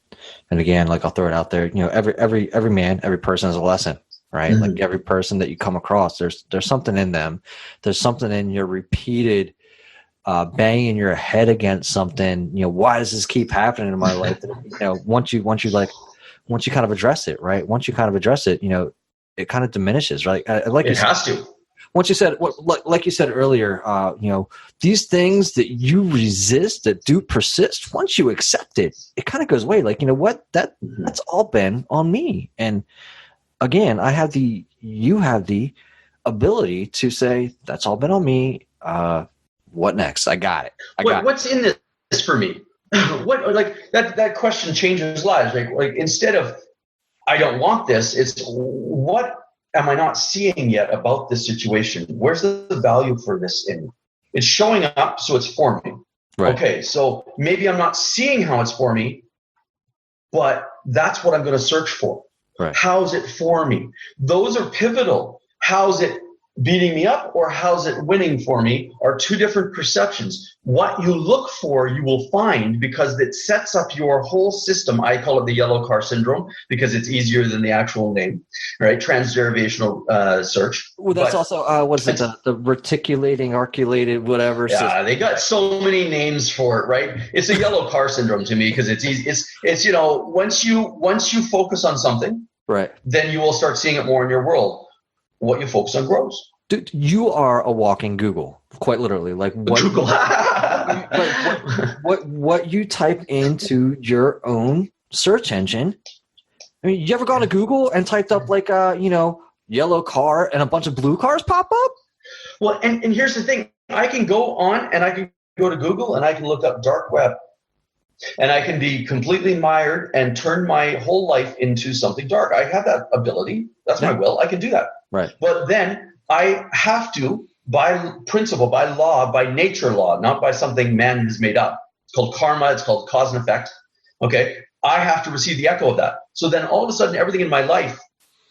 again, like I'll throw it out there. You know, every man, every person has a lesson, right? Mm-hmm. Like every person that you come across, there's something in them. There's something in your repeated banging your head against something. You know, why does this keep happening in my life? You know, once you kind of address it, right? Once you kind of address it, you know, it kind of diminishes, right? Like It has to. Once you said, like you said earlier, you know, these things that you resist that do persist, once you accept it, it kind of goes away. Like, you know what, that's all been on me. And again, you have the ability to say, that's all been on me. What next? I got it. What's in this for me? What, like that question changes lives. Like instead of I don't want this, it's what am I not seeing yet about this situation? Where's the value for this in me? It's showing up, so it's for me. Right. Okay, so maybe I'm not seeing how it's for me, but that's what I'm going to search for. Right. How's it for me? Those are pivotal. How's it beating me up or how's it winning for me are two different perceptions. What you look for, you will find because it sets up your whole system. I call it the yellow car syndrome because it's easier than the actual name, right? Transderivational search. Well, that's also, what is it? The reticulating, arculated, whatever. Yeah, system. They got so many names for it, right? It's a yellow car syndrome to me because it's easy. It's, you know, once you focus on something, right, then you will start seeing it more in your world. What you focus on grows. Dude, you are a walking Google, quite literally. Like what, Google. what you type into your own search engine. I mean, you ever gone to Google and typed up like you know, yellow car and a bunch of blue cars pop up? Well, and here's the thing: I can go on and I can go to Google and I can look up dark web, and I can be completely mired and turn my whole life into something dark. I have that ability. That's my will. I can do that. Right. But then I have to, by principle, by law, by nature law, not by something man has made up. It's called karma. It's called cause and effect. Okay. I have to receive the echo of that. So then all of a sudden, everything in my life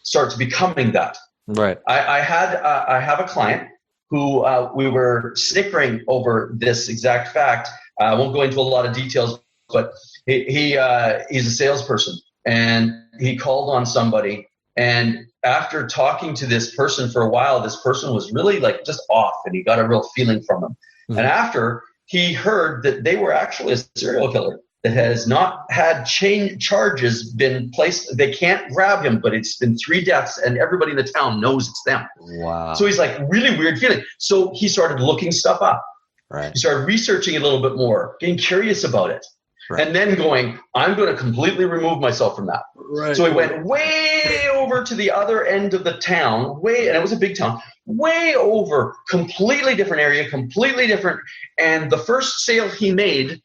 starts becoming that. Right. I have a client who we were snickering over this exact fact. I won't go into a lot of details, but he's a salesperson and he called on somebody. And after talking to this person for a while, this person was really like just off and he got a real feeling from him. Mm-hmm. And after he heard that they were actually a serial killer that has not had charges been placed, they can't grab him, but it's been 3 deaths and everybody in the town knows it's them. Wow. So he's like really weird feeling. So he started looking stuff up. Right. He started researching it a little bit more, getting curious about it. Right. And then going, I'm going to completely remove myself from that. Right. So he went way over to the other end of the town, and it was a big town, way over, completely different area, completely different. And the first sale he made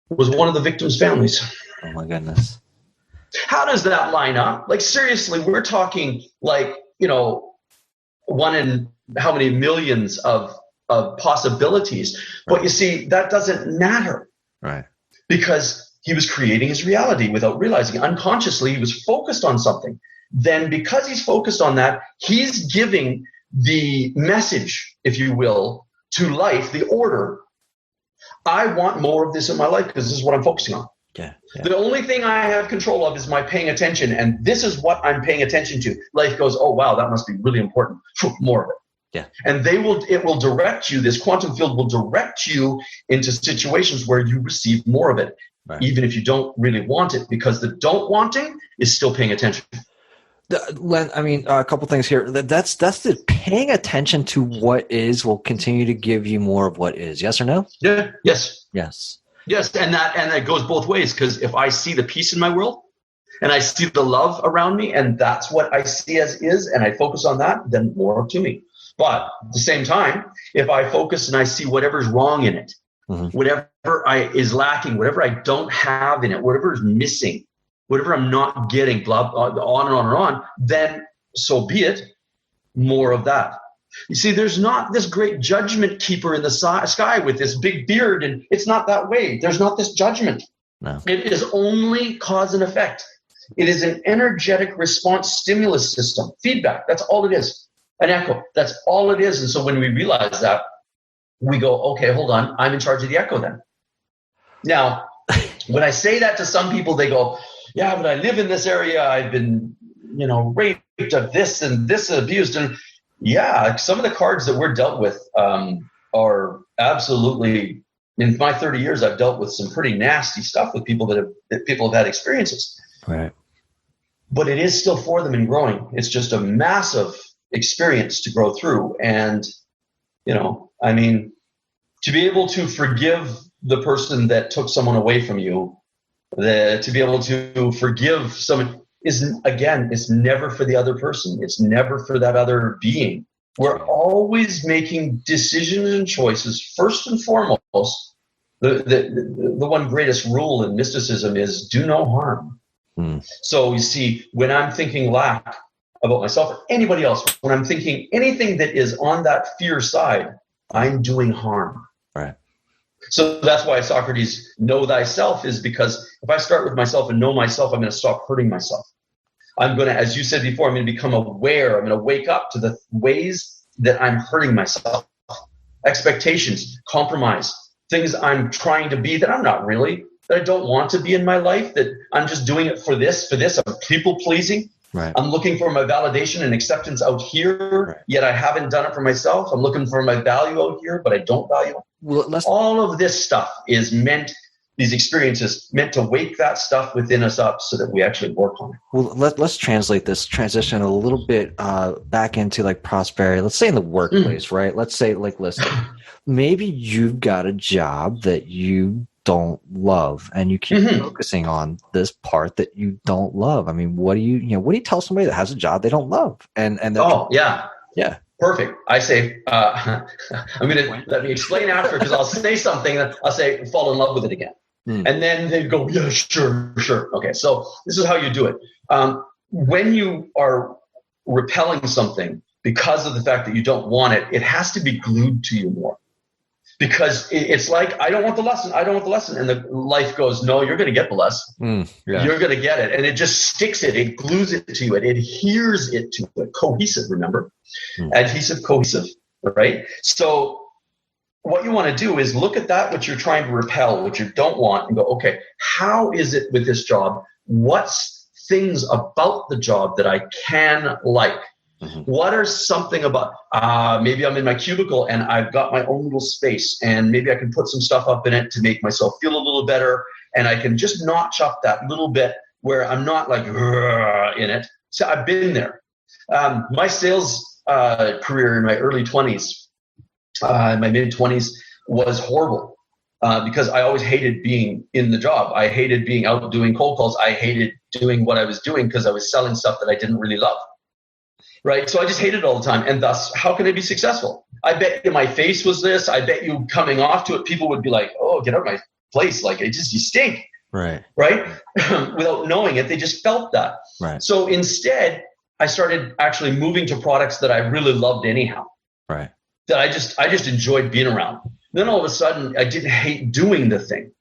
was one of the victims' families. Oh my goodness. How does that line up? Like seriously, we're talking like, you know, one in how many millions of possibilities. Right. But you see, that doesn't matter. Right. Because he was creating his reality without realizing. Unconsciously, he was focused on something. Then because he's focused on that, he's giving the message, if you will, to life, the order. I want more of this in my life because this is what I'm focusing on. Yeah. The only thing I have control of is my paying attention, and this is what I'm paying attention to. Life goes, oh, wow, that must be really important. More of it. Yeah. And it will direct you, this quantum field will direct you into situations where you receive more of it, right, even if you don't really want it, because the don't wanting is still paying attention. Len, I mean, a couple things here. That's the paying attention to what is will continue to give you more of what is. Yes or no? Yeah. Yes. Yes. Yes. And that goes both ways, because if I see the peace in my world and I see the love around me and that's what I see as is, and I focus on that, then more to me. But at the same time, if I focus and I see whatever's wrong in it, mm-hmm, whatever is lacking, whatever I don't have in it, whatever is missing, whatever I'm not getting, blah, blah, on and on and on, then so be it, more of that. You see, there's not this great judgment keeper in the sky with this big beard, and it's not that way. There's not this judgment. No. It is only cause and effect. It is an energetic response stimulus system, feedback. That's all it is. An echo. That's all it is. And so when we realize that, we go, okay, hold on. I'm in charge of the echo then. Now, when I say that to some people, they go, yeah, but I live in this area. I've been, raped of this and this abused. And yeah, some of the cards that we're dealt with are absolutely, in my 30 years, I've dealt with some pretty nasty stuff with people that people have had experiences. Right. But it is still for them and growing. It's just a massive experience to grow through. And, to be able to forgive the person that took someone away from you, to be able to forgive someone it's never for the other person. It's never for that other being. We're always making decisions and choices. First and foremost, the one greatest rule in mysticism is do no harm. So you see, when I'm thinking lack about myself or anybody else, when I'm thinking anything that is on that fear side, I'm doing harm. Right. So that's why Socrates, know thyself, is because if I start with myself and know myself, I'm going to stop hurting myself. I'm going to, as you said before, I'm going to become aware. I'm going to wake up to the ways that I'm hurting myself. Expectations, compromise, things I'm trying to be that I'm not really, that I don't want to be in my life, that I'm just doing it for this. I'm people pleasing. Right. I'm looking for my validation and acceptance out here, yet I haven't done it for myself. I'm looking for my value out here, but I don't value it. Well, all of this stuff is meant, these experiences meant to wake that stuff within us up so that we actually work on it. Well, let's translate this transition a little bit back into like prosperity. Let's say in the workplace, right? Let's say listen, maybe you've got a job that you don't love and you keep focusing on this part that you don't love. I mean, what do you tell somebody that has a job they don't love? Yeah. Perfect. I say, let me explain after, because I'll say something and I'll say, fall in love with it again. And then they go, yeah, sure. Okay. So this is how you do it. When you are repelling something because of the fact that you don't want it, it has to be glued to you more. Because it's like, I don't want the lesson. And the life goes, no, you're going to get the lesson. You're going to get it. And it just sticks it glues it to you. It adheres it to it. Cohesive, remember? Adhesive, cohesive, right? So what you want to do is look at that, what you're trying to repel, what you don't want, and go, okay, how is it with this job? What's things about the job that I can like? What are something about, maybe I'm in my cubicle and I've got my own little space and maybe I can put some stuff up in it to make myself feel a little better, and I can just notch up that little bit where I'm not like in it. So I've been there. My sales career in my early 20s, my mid 20s was horrible because I always hated being in the job. I hated being out doing cold calls. I hated doing what I was doing because I was selling stuff that I didn't really love. Right. So I just hated it all the time. And thus, how can I be successful? I bet you my face was this. I bet you coming off to it, people would be like, oh, get out of my place. Like, you stink. Right. Without knowing it, they just felt that. Right. So instead, I started actually moving to products that I really loved anyhow. Right. That I just enjoyed being around. Then all of a sudden, I didn't hate doing the thing.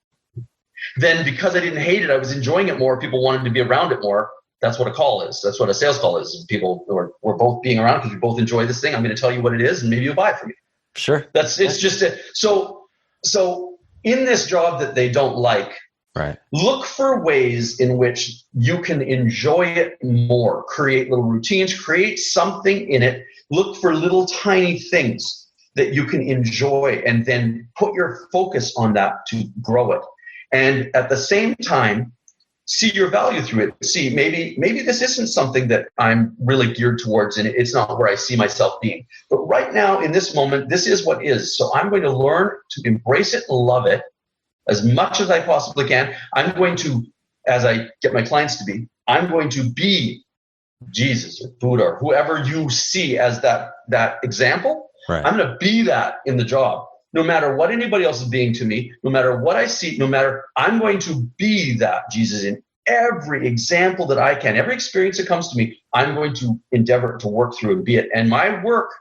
Then because I didn't hate it, I was enjoying it more. People wanted to be around it more. That's what a call is. That's what a sales call is. People we're both being around because we both enjoy this thing. I'm going to tell you what it is, and maybe you'll buy it from me. Sure. It's just it. So in this job that they don't like, right, look for ways in which you can enjoy it more. Create little routines. Create something in it. Look for little tiny things that you can enjoy, and then put your focus on that to grow it. And at the same time, see your value through it. See, maybe this isn't something that I'm really geared towards, and it's not where I see myself being. But right now, in this moment, this is what is. So I'm going to learn to embrace it and love it as much as I possibly can. I'm going to, as I get my clients to be, I'm going to be Jesus or Buddha or whoever you see as that example. Right. I'm going to be that in the job. No matter what anybody else is being to me, no matter what I see, I'm going to be that Jesus in every example that I can. Every experience that comes to me, I'm going to endeavor to work through and be it. And my work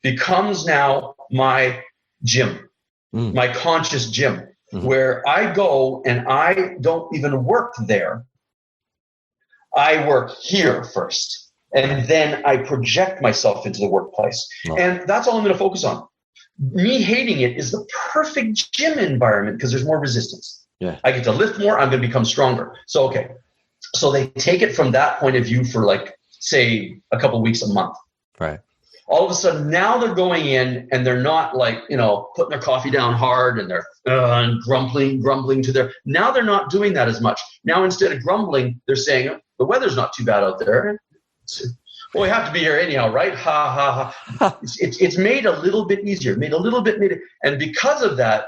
becomes now my gym, my conscious gym, where I go and I don't even work there. I work here first, and then I project myself into the workplace. Oh. And that's all I'm going to focus on. Me hating it is the perfect gym environment because there's more resistance. Yeah. I get to lift more. I'm going to become stronger. So, okay. So they take it from that point of view for like, say, a couple of weeks, a month. Right. All of a sudden, now they're going in and they're not like, putting their coffee down hard and they're grumbling to their. Now they're not doing that as much. Now, instead of grumbling, they're saying, the weather's not too bad out there. Well, we have to be here anyhow, right? Ha, ha, ha. It's made a little bit easier, and because of that,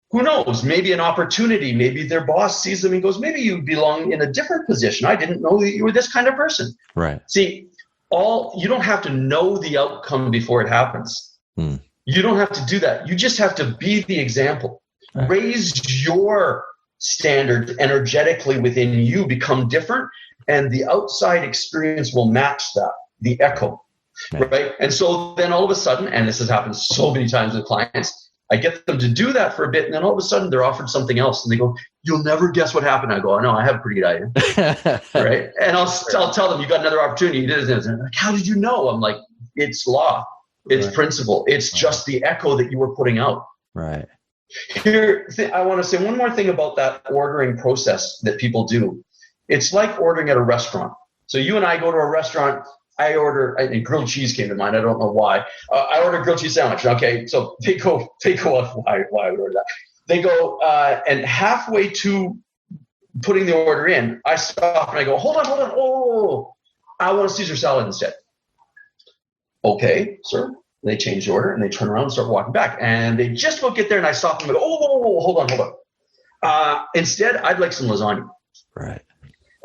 who knows, maybe an opportunity, maybe their boss sees them and goes, maybe you belong in a different position. I didn't know that you were this kind of person. Right. See, you don't have to know the outcome before it happens. You don't have to do that. You just have to be the example. Right. Raise your standards energetically within you, become different, and the outside experience will match that, the echo. Right? And so then all of a sudden, and this has happened so many times with clients, I get them to do that for a bit, and then all of a sudden they're offered something else, and they go, "You'll never guess what happened." I go, "I know, I have a pretty good idea." Right? And I'll tell them, "You got another opportunity." You did this. Like, how did you know? I'm like, it's law, it's principle, it's just the echo that you were putting out. Right. Here, I want to say one more thing about that ordering process that people do. It's like ordering at a restaurant. So you and I go to a restaurant. I order, and grilled cheese came to mind. I don't know why. I order a grilled cheese sandwich. Okay, so they go off why I would order that. They go, and halfway to putting the order in, I stop and I go, hold on. Oh, I want a Caesar salad instead. Okay, sir. They change the order and they turn around and start walking back. And they just about get there, and I stop them and go, oh, hold on. Instead, I'd like some lasagna. Right.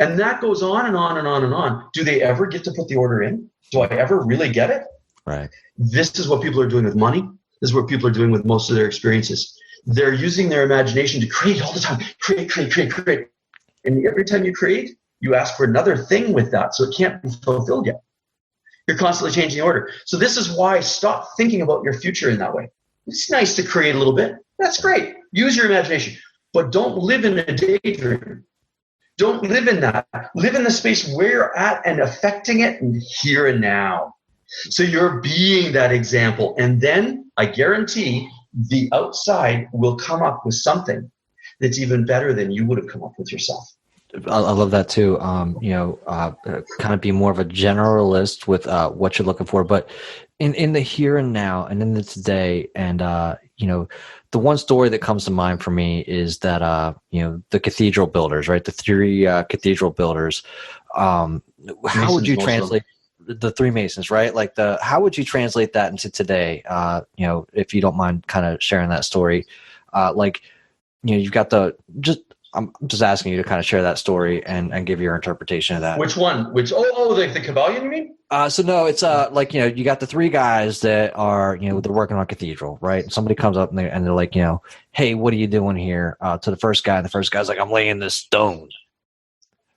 And that goes on and on and on and on. Do they ever get to put the order in? Do I ever really get it? Right. This is what people are doing with money. This is what people are doing with most of their experiences. They're using their imagination to create all the time. Create. And every time you create, you ask for another thing with that, so it can't be fulfilled yet. You're constantly changing the order. So this is why stop thinking about your future in that way. It's nice to create a little bit. That's great. Use your imagination. But don't live in a daydream. Don't live in that. Live in the space where you're at and affecting it and here and now. So you're being that example. And then I guarantee the outside will come up with something that's even better than you would have come up with yourself. I love that too. Kind of be more of a generalist with what you're looking for, but in the here and now and in the today. And, the one story that comes to mind for me is that, the cathedral builders, right? The three cathedral builders. How would you translate the three Masons, right? Like how would you translate that into today? If you don't mind kind of sharing that story, you've got I'm just asking you to kind of share that story and give your interpretation of that. Which one? The Kabbalion, you mean? So no, it's you got the three guys that are, they're working on a cathedral, right? And somebody comes up and they're like, hey, what are you doing here? To the first guy, and the first guy's like, I'm laying this stone,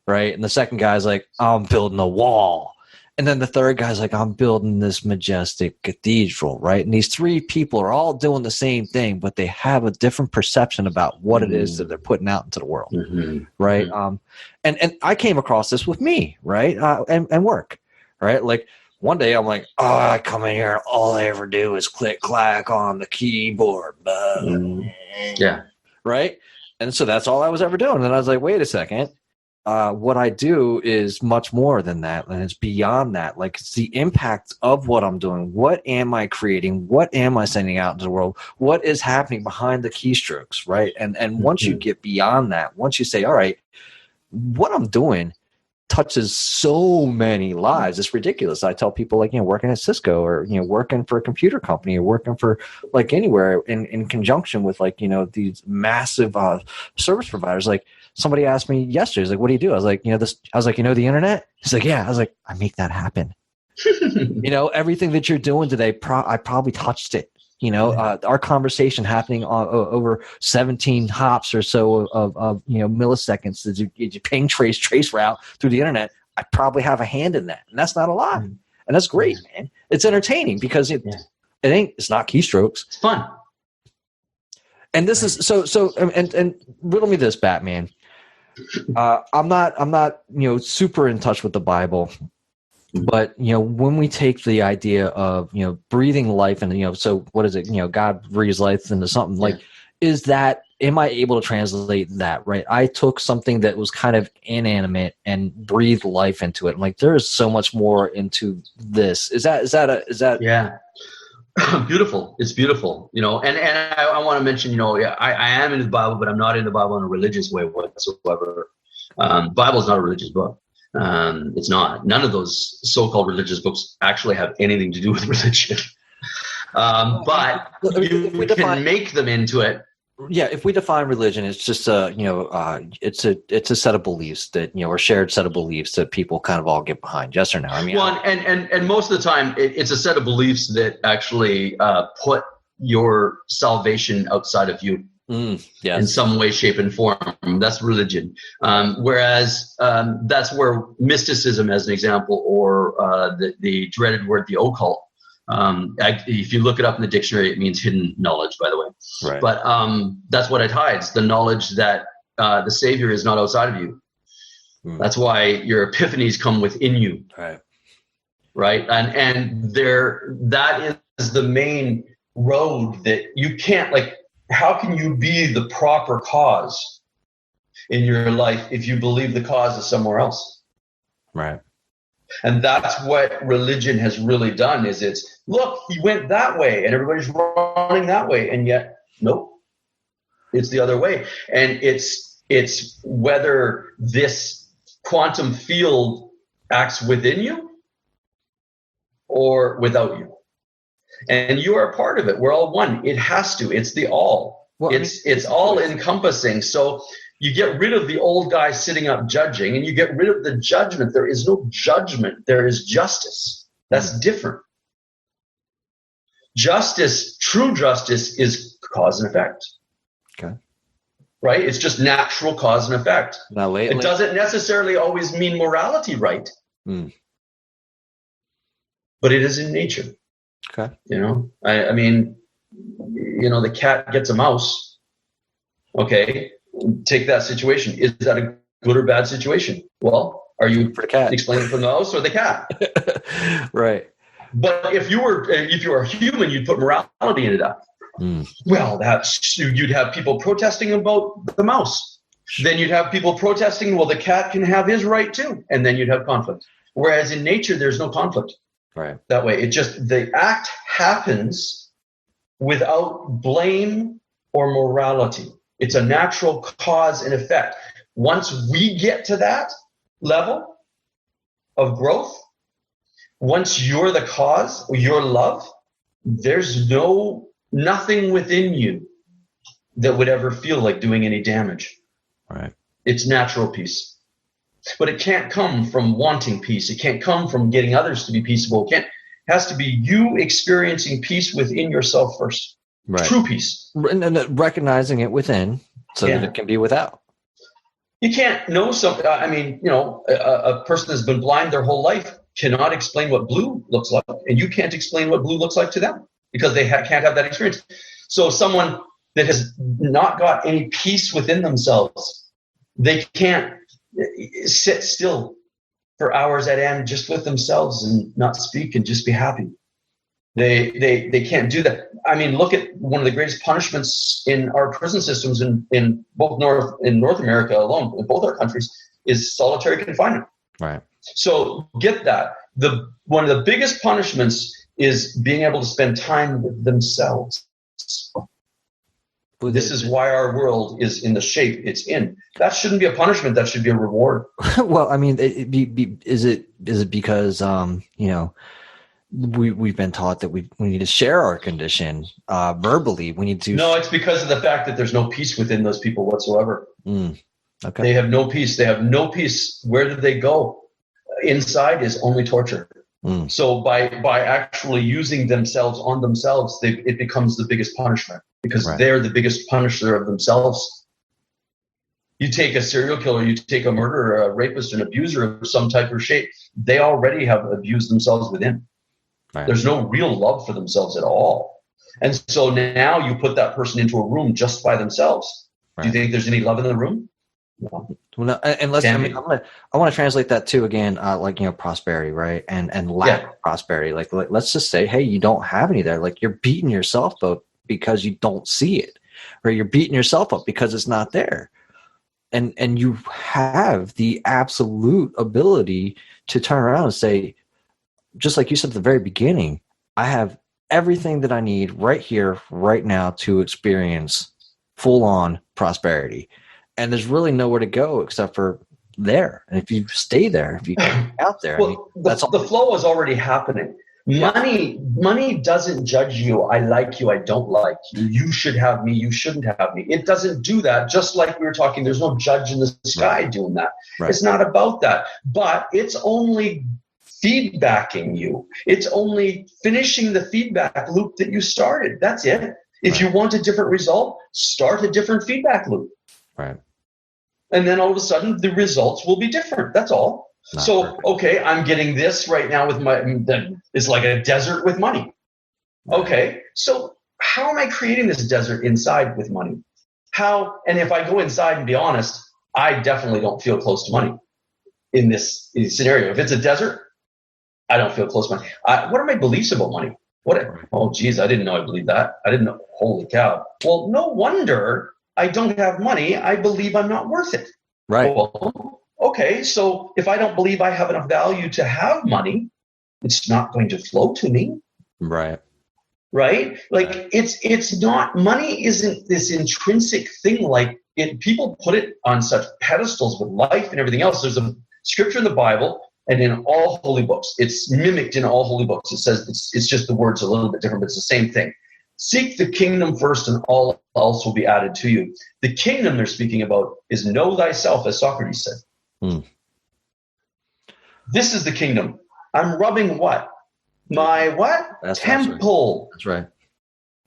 right? And the second guy's like, I'm building a wall. And then the third guy's like, I'm building this majestic cathedral, right? And these three people are all doing the same thing, but they have a different perception about what it is that they're putting out into the world, right? And I came across this with me, right? And work, right? Like one day I'm like, I come in here, all I ever do is click, clack on the keyboard. Yeah. Right? And so that's all I was ever doing. And I was like, wait a second. What I do is much more than that, and it's beyond that. Like, it's the impact of what I'm doing. What am I creating? What am I sending out into the world? What is happening behind the keystrokes, right? And once you get beyond that, once you say, all right, what I'm doing touches so many lives, it's ridiculous. I tell people, like, working at Cisco, or working for a computer company, or working for like anywhere in conjunction with these massive service providers. Like, somebody asked me yesterday, like, what do you do? I was like, this. I was like, the internet? He's like, yeah. I was like, I make that happen. Everything that you're doing today, I probably touched it. Our conversation happening over 17 hops or so of milliseconds as you ping, trace route through the internet. I probably have a hand in that, and that's not a lot. And that's great, man. It's entertaining because it's not keystrokes. It's fun. And this is so and riddle me this, Batman. I'm not super in touch with the Bible, but when we take the idea of breathing life, and so what is it? God breathes life into something. Like, am I able to translate that, right? I took something that was kind of inanimate and breathed life into it. I'm like, there is so much more into this. Is that? Yeah. Beautiful. It's beautiful, and I want to mention, I am into the Bible, but I'm not in the Bible in a religious way whatsoever. Bible is not a religious book. It's not. None of those so-called religious books actually have anything to do with religion. But you can make them into it. Yeah, if we define religion, it's just it's a set of beliefs that or shared set of beliefs that people kind of all get behind. Yes or no? I mean, and most of the time, it's a set of beliefs that actually put your salvation outside of you. Yes. In some way, shape, and form. That's religion. Whereas that's where mysticism, as an example, or the dreaded word, the occult. If you look it up in the dictionary, it means hidden knowledge, by the way. Right. But that's what it hides, the knowledge that the Savior is not outside of you. That's why your epiphanies come within you. Right. And that is the main road that you can't, how can you be the proper cause in your life if you believe the cause is somewhere else? Right. And that's what religion has really done, is look, he went that way and everybody's running that way. And yet, nope, it's the other way. And it's whether this quantum field acts within you or without you. And you are a part of it. We're all one. It has to. It's the all. Well, it's all encompassing. So you get rid of the old guy sitting up judging, and you get rid of the judgment. There is no judgment. There is justice. That's different. Justice, true justice, is cause and effect. Okay. Right? It's just natural cause and effect. Now, it doesn't necessarily always mean morality, right? But it is in nature. Okay. I mean, the cat gets a mouse. Okay. Take that situation. Is that a good or bad situation? Well, are you for the cat explaining from the mouse or the cat? Right. But if you were a human, you'd put morality into that. Well, you'd have people protesting about the mouse. Then you'd have people protesting, well, the cat can have his right too. And then you'd have conflict. Whereas in nature, there's no conflict. Right. That way. The act happens without blame or morality. It's a natural cause and effect. Once we get to that level of growth, once you're the cause, your love, there's nothing within you that would ever feel like doing any damage. Right. It's natural peace. But it can't come from wanting peace. It can't come from getting others to be peaceable. It has to be you experiencing peace within yourself first. Right. True peace. And recognizing it within so that it can be without. You can't know something. I mean, a person that's been blind their whole life cannot explain what blue looks like. And you can't explain what blue looks like to them because they can't have that experience. So someone that has not got any peace within themselves, they can't sit still for hours at end just with themselves and not speak and just be happy. They can't do that. I mean, look at one of the greatest punishments in our prison systems in North America alone, in both our countries, is solitary confinement. Right. So get that. One of the biggest punishments is being able to spend time with themselves. This is why our world is in the shape it's in. That shouldn't be a punishment. That should be a reward. Well, I mean, is it because we've been taught that we need to share our condition verbally? We need to. No, it's because of the fact that there's no peace within those people whatsoever. Okay. They have no peace. They have no peace. Where did they go? Inside is only torture. So by actually using themselves on themselves, it becomes the biggest punishment because they're the biggest punisher of themselves. You take a serial killer, you take a murderer, a rapist, an abuser of some type or shape, they already have abused themselves within. Right. There's no real love for themselves at all. And so now you put that person into a room just by themselves. Right. Do you think there's any love in the room? No. Well, no, and I want to translate that too again, prosperity, right? And lack of prosperity. Like let's just say, hey, you don't have any there. Like you're beating yourself up because you don't see it. or you're beating yourself up because it's not there. And you have the absolute ability to turn around and say, just like you said at the very beginning, I have everything that I need right here, right now to experience full-on prosperity. And there's really nowhere to go except for there. And if you stay there, if you get out there, well, the flow is already happening. Money doesn't judge you. I like you. I don't like you. You should have me. You shouldn't have me. It doesn't do that. Just like we were talking, there's no judge in the sky doing that. Right. It's not about that. But it's only feedbacking you. It's only finishing the feedback loop that you started. That's it. If you want a different result, start a different feedback loop. Right. And then all of a sudden, the results will be different. That's all. Okay, I'm getting this right now with it's like a desert with money. Okay, so how am I creating this desert inside with money? And if I go inside and be honest, I definitely don't feel close to money in this scenario. If it's a desert, I don't feel close to money. What are my beliefs about money? Oh, geez, I didn't know I believed that. I didn't know. Holy cow. Well, no wonder I don't have money. I believe I'm not worth it. Right. Well, okay, so if I don't believe I have enough value to have money, it's not going to flow to me. Right. Right? Like it's not, money isn't this intrinsic thing like it. People put it on such pedestals with life and everything else. There's a scripture in the Bible and in all holy books. It's mimicked in all holy books. It says it's just the words a little bit different, but it's the same thing. Seek the kingdom first and all else will be added to you. The kingdom they're speaking about is know thyself, as Socrates said. This is the kingdom. I'm rubbing what? My what? Temple. That's right.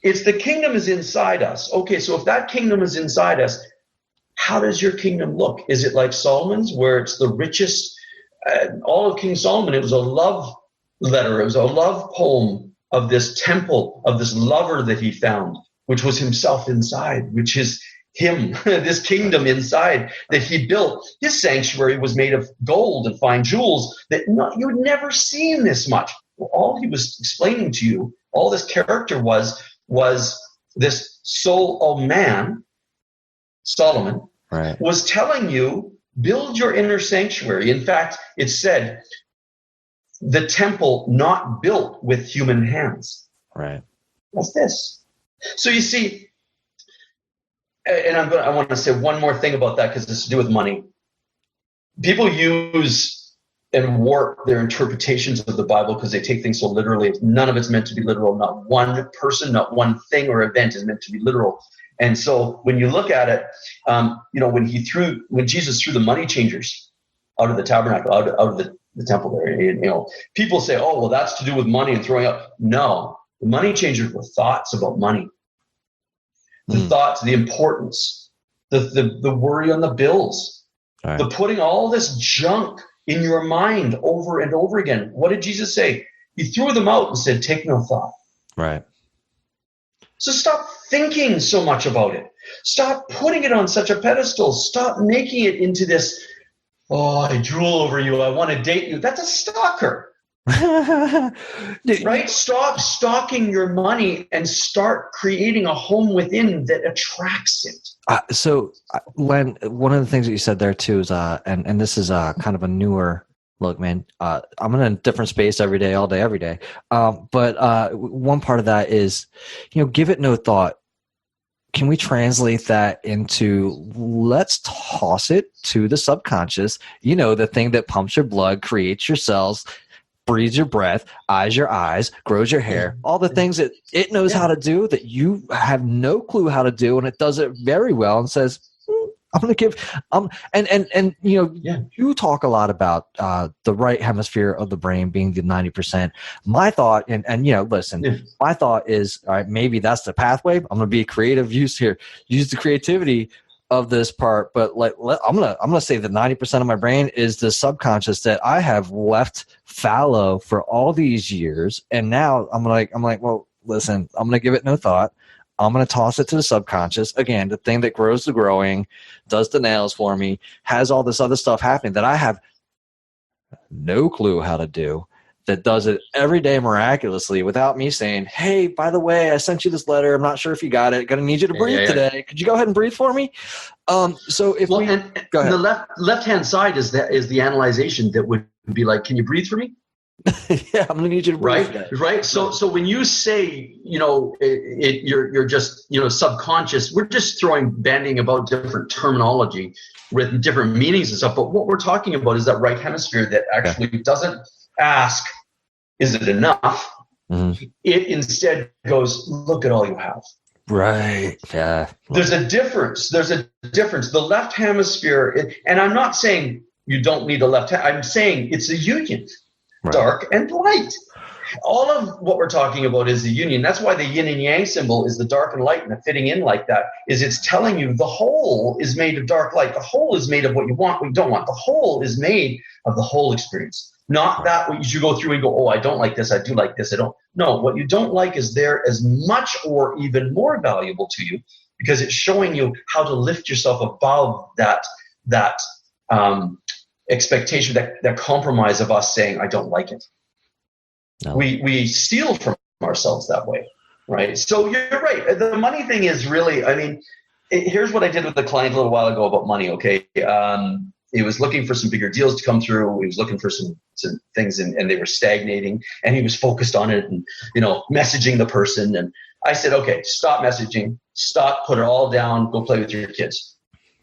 It's the kingdom is inside us. Okay, so if that kingdom is inside us, how does your kingdom look? Is it like Solomon's, where it's the richest? All of King Solomon, it was a love letter. It was a love poem of this temple, of this lover that he found, which was himself inside, which is him, this kingdom inside that he built. His sanctuary was made of gold and fine jewels that you would never seen this much. All he was explaining to you, all this character was this soul of man, Solomon, right, was telling you, build your inner sanctuary. In fact, it said, the temple not built with human hands. Right. What's this? So you see, and I want to say one more thing about that because it's to do with money. People use and warp their interpretations of the Bible because they take things so literally. None of it's meant to be literal. Not one person, not one thing or event is meant to be literal. And so when you look at it, when Jesus threw the money changers out of the tabernacle, out of the temple there, people say, oh, well, that's to do with money and throwing out. No, the money changers were thoughts about money. The thoughts, the importance, the worry on the bills, right, the putting all this junk in your mind over and over again. What did Jesus say? He threw them out and said, take no thought. Right. So stop thinking so much about it. Stop putting it on such a pedestal. Stop making it into this, oh, I drool over you. I want to date you. That's a stalker. Right? Stop stalking your money and start creating a home within that attracts it. So, Len, one of the things that you said there too is, and this is kind of a newer look, man. I'm in a different space every day, all day, every day. But one part of that is, give it no thought. Can we translate that into let's toss it to the subconscious? The thing that pumps your blood, creates your cells, breathes your breath, eyes your eyes, grows your hair, all the things that it knows how to do that you have no clue how to do, and it does it very well and says, I'm going to give you talk a lot about the right hemisphere of the brain being the 90%. My thought, my thought is, all right, maybe that's the pathway. I'm going to be creative, use the creativity of this part, but I'm gonna say that 90% of my brain is the subconscious that I have left fallow for all these years, and now I'm like, well, listen, I'm gonna give it no thought. I'm gonna toss it to the subconscious again, the thing that grows the growing, does the nails for me, has all this other stuff happening that I have no clue how to do, that does it every day miraculously without me saying, hey, by the way, I sent you this letter. I'm not sure if you got it. Going to need you to breathe today. Could you go ahead and breathe for me? So if go ahead. The left-hand side is the analyzation that would be like, can you breathe for me? Yeah, I'm going to need you to breathe. Right. So when you say, you're just, subconscious, we're just bandying about different terminology with different meanings and stuff. But what we're talking about is that right hemisphere that actually doesn't ask, is it enough? Mm-hmm. It instead goes, look at all you have. Right. Yeah. There's a difference. The left hemisphere, and I'm not saying you don't need a left hand. I'm saying it's a union, dark and light. All of what we're talking about is the union. That's why the yin and yang symbol is the dark and light, and the fitting in like that is it's telling you the whole is made of dark light. The whole is made of what you want, what you don't want. The whole is made of the whole experience. Not that what you go through and go, oh, I don't like this, I do like this, I don't. No, what you don't like is there as much or even more valuable to you because it's showing you how to lift yourself above that expectation, that compromise of us saying, I don't like it. No. We steal from ourselves that way, right? So you're right. The money thing is really, here's what I did with the client a little while ago about money, okay? He was looking for some bigger deals to come through. He was looking for some things, and they were stagnating. And he was focused on it, and messaging the person. And I said, okay, stop messaging, put it all down, go play with your kids.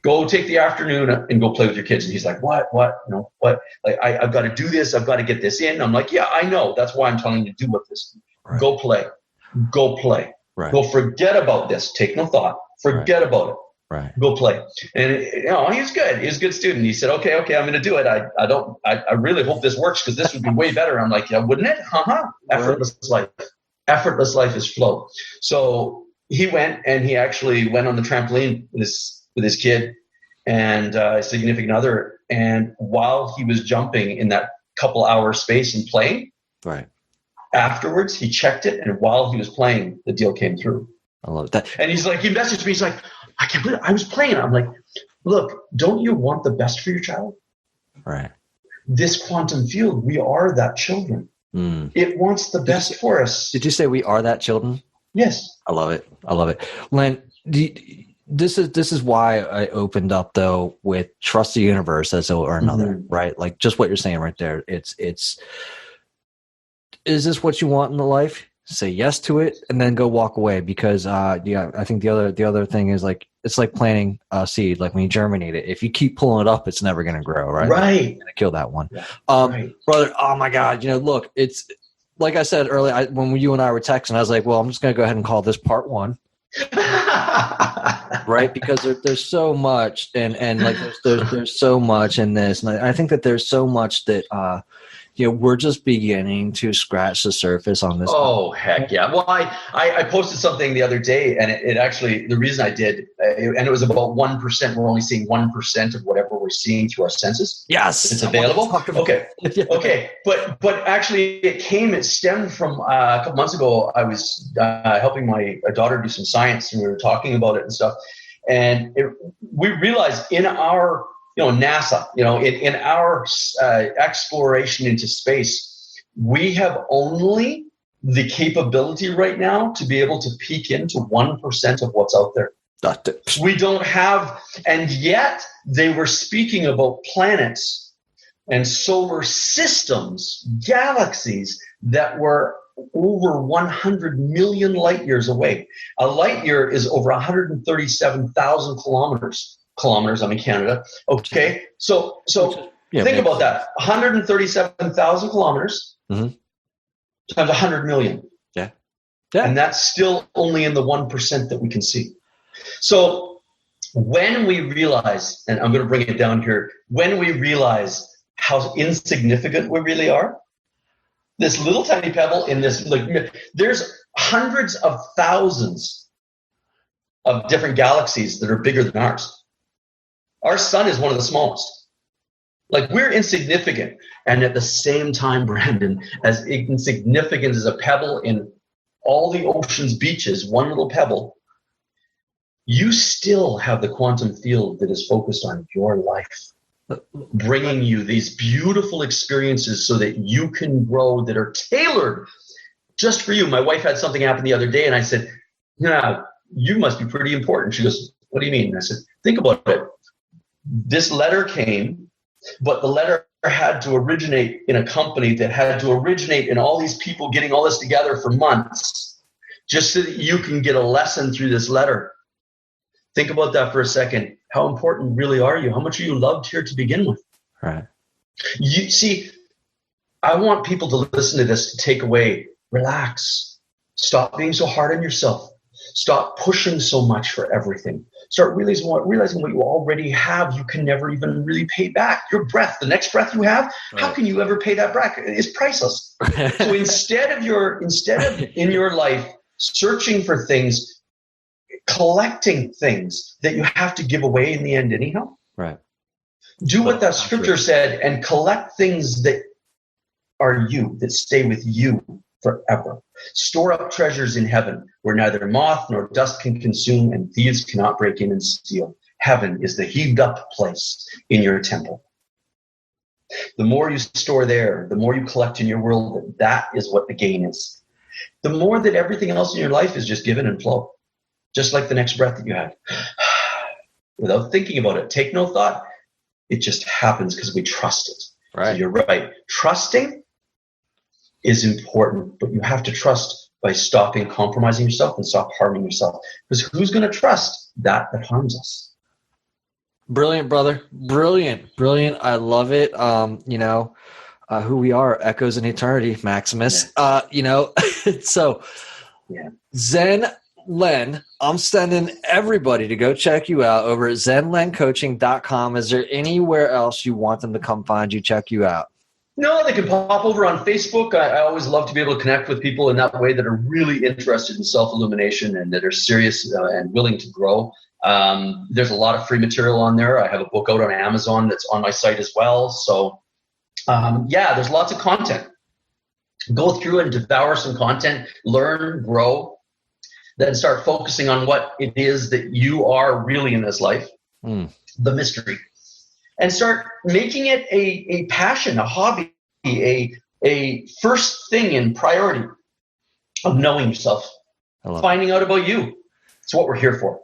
Go take the afternoon and go play with your kids. And he's like, what? What? What? Like I've got to do this. I've got to get this in. I'm like, yeah, I know. That's why I'm telling you to do with this. Right. Go play. Right. Go forget about this. Take no thought. Forget about it. Right. Go play. And he's good. He's a good student. He said, okay, I'm going to do it. I really hope this works because this would be way better. I'm like, yeah, wouldn't it? Effortless life. Effortless life is flow. So he went, and he actually went on the trampoline with his kid and a significant other. And while he was jumping in that couple hour space and playing, right. Afterwards, he checked it. And while he was playing, the deal came through. I love that. And he's like, he messaged me. He's like, I can't believe it. I was playing. I'm like, look, don't you want the best for your child? Right. This quantum field, we are that children. It wants the best for us. Did you say we are that children? Yes. I love it. Len, this is why I opened up though with trust the universe as or another, right? Like just what you're saying right there. It's is this what you want in the life? Say yes to it and then go walk away because I think the other thing is like it's like planting a seed. Like when you germinate it, if you keep pulling it up, it's never going to grow, right? Right. You're gonna kill that one. Yeah. Brother, oh my God, look, it's like I said earlier when you and I were texting, I was like, well, I'm just going to go ahead and call this part 1. Right, because there's so much and like there's so much in this, and I think that there's so much that we're just beginning to scratch the surface on this. Oh, heck yeah. Well, I posted something the other day, and it actually, the reason I did, and it was about 1%. We're only seeing 1% of whatever we're seeing through our senses. Yes. It's available. Okay. Yeah. Okay. But actually it stemmed from a couple months ago. I was helping my daughter do some science, and we were talking about it and stuff. And we realized in our NASA, in our exploration into space, we have only the capability right now to be able to peek into 1% of what's out there. We don't have, and yet they were speaking about planets and solar systems, galaxies that were over 100 million light years away. A light year is over 137,000 kilometers. I'm in Canada. Okay. So think about that. 137,000 kilometers times 100 million. Yeah. And that's still only in the 1% that we can see. So when we realize, and I'm going to bring it down here, when we realize how insignificant we really are, this little tiny pebble in this, there's hundreds of thousands of different galaxies that are bigger than ours. Our sun is one of the smallest. Like we're insignificant. And at the same time, Brandon, as insignificant as a pebble in all the ocean's beaches, one little pebble, you still have the quantum field that is focused on your life. bringing you these beautiful experiences so that you can grow, that are tailored just for you. My wife had something happen the other day, and I said, yeah, you must be pretty important. She goes, what do you mean? And I said, think about it. This letter came, but the letter had to originate in a company that had to originate in all these people getting all this together for months, just so that you can get a lesson through this letter. Think about that for a second. How important really are you? How much are you loved here to begin with? Right. You see, I want people to listen to this, to take away, relax. Stop being so hard on yourself. Stop pushing so much for everything. Start realizing what you already have, you can never even really pay back. Your breath, the next breath you have, right. How can you ever pay that back? It's priceless. So instead of in your life searching for things, collecting things that you have to give away in the end anyhow, right? Do what that scripture said and collect things that are you, that stay with you forever. Store up treasures in heaven where neither moth nor dust can consume and thieves cannot break in and steal. Heaven is the heaved up place in your temple. The more you store there, the more you collect in your world, that is what the gain is. The more that everything else in your life is just given and flow, just like the next breath that you had. Without thinking about it, take no thought. It just happens because we trust it. Right. So you're right. Trusting is important, but you have to trust by stopping compromising yourself and stop harming yourself. Because who's going to trust that harms us? Brilliant, brother. Brilliant. I love it. Who we are, echoes in eternity, Maximus. Yeah. So yeah. Zen Len, I'm sending everybody to go check you out over at zenlencoaching.com. Is there anywhere else you want them to come find you, check you out? No, they can pop over on Facebook. I always love to be able to connect with people in that way that are really interested in self-illumination and that are serious and willing to grow. There's a lot of free material on there. I have a book out on Amazon that's on my site as well. So, there's lots of content. Go through and devour some content, learn, grow, then start focusing on what it is that you are really in this life, the mystery. And start making it a passion, a hobby, a first thing in priority of knowing yourself, finding out about you. It's what we're here for.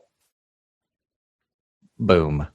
Boom.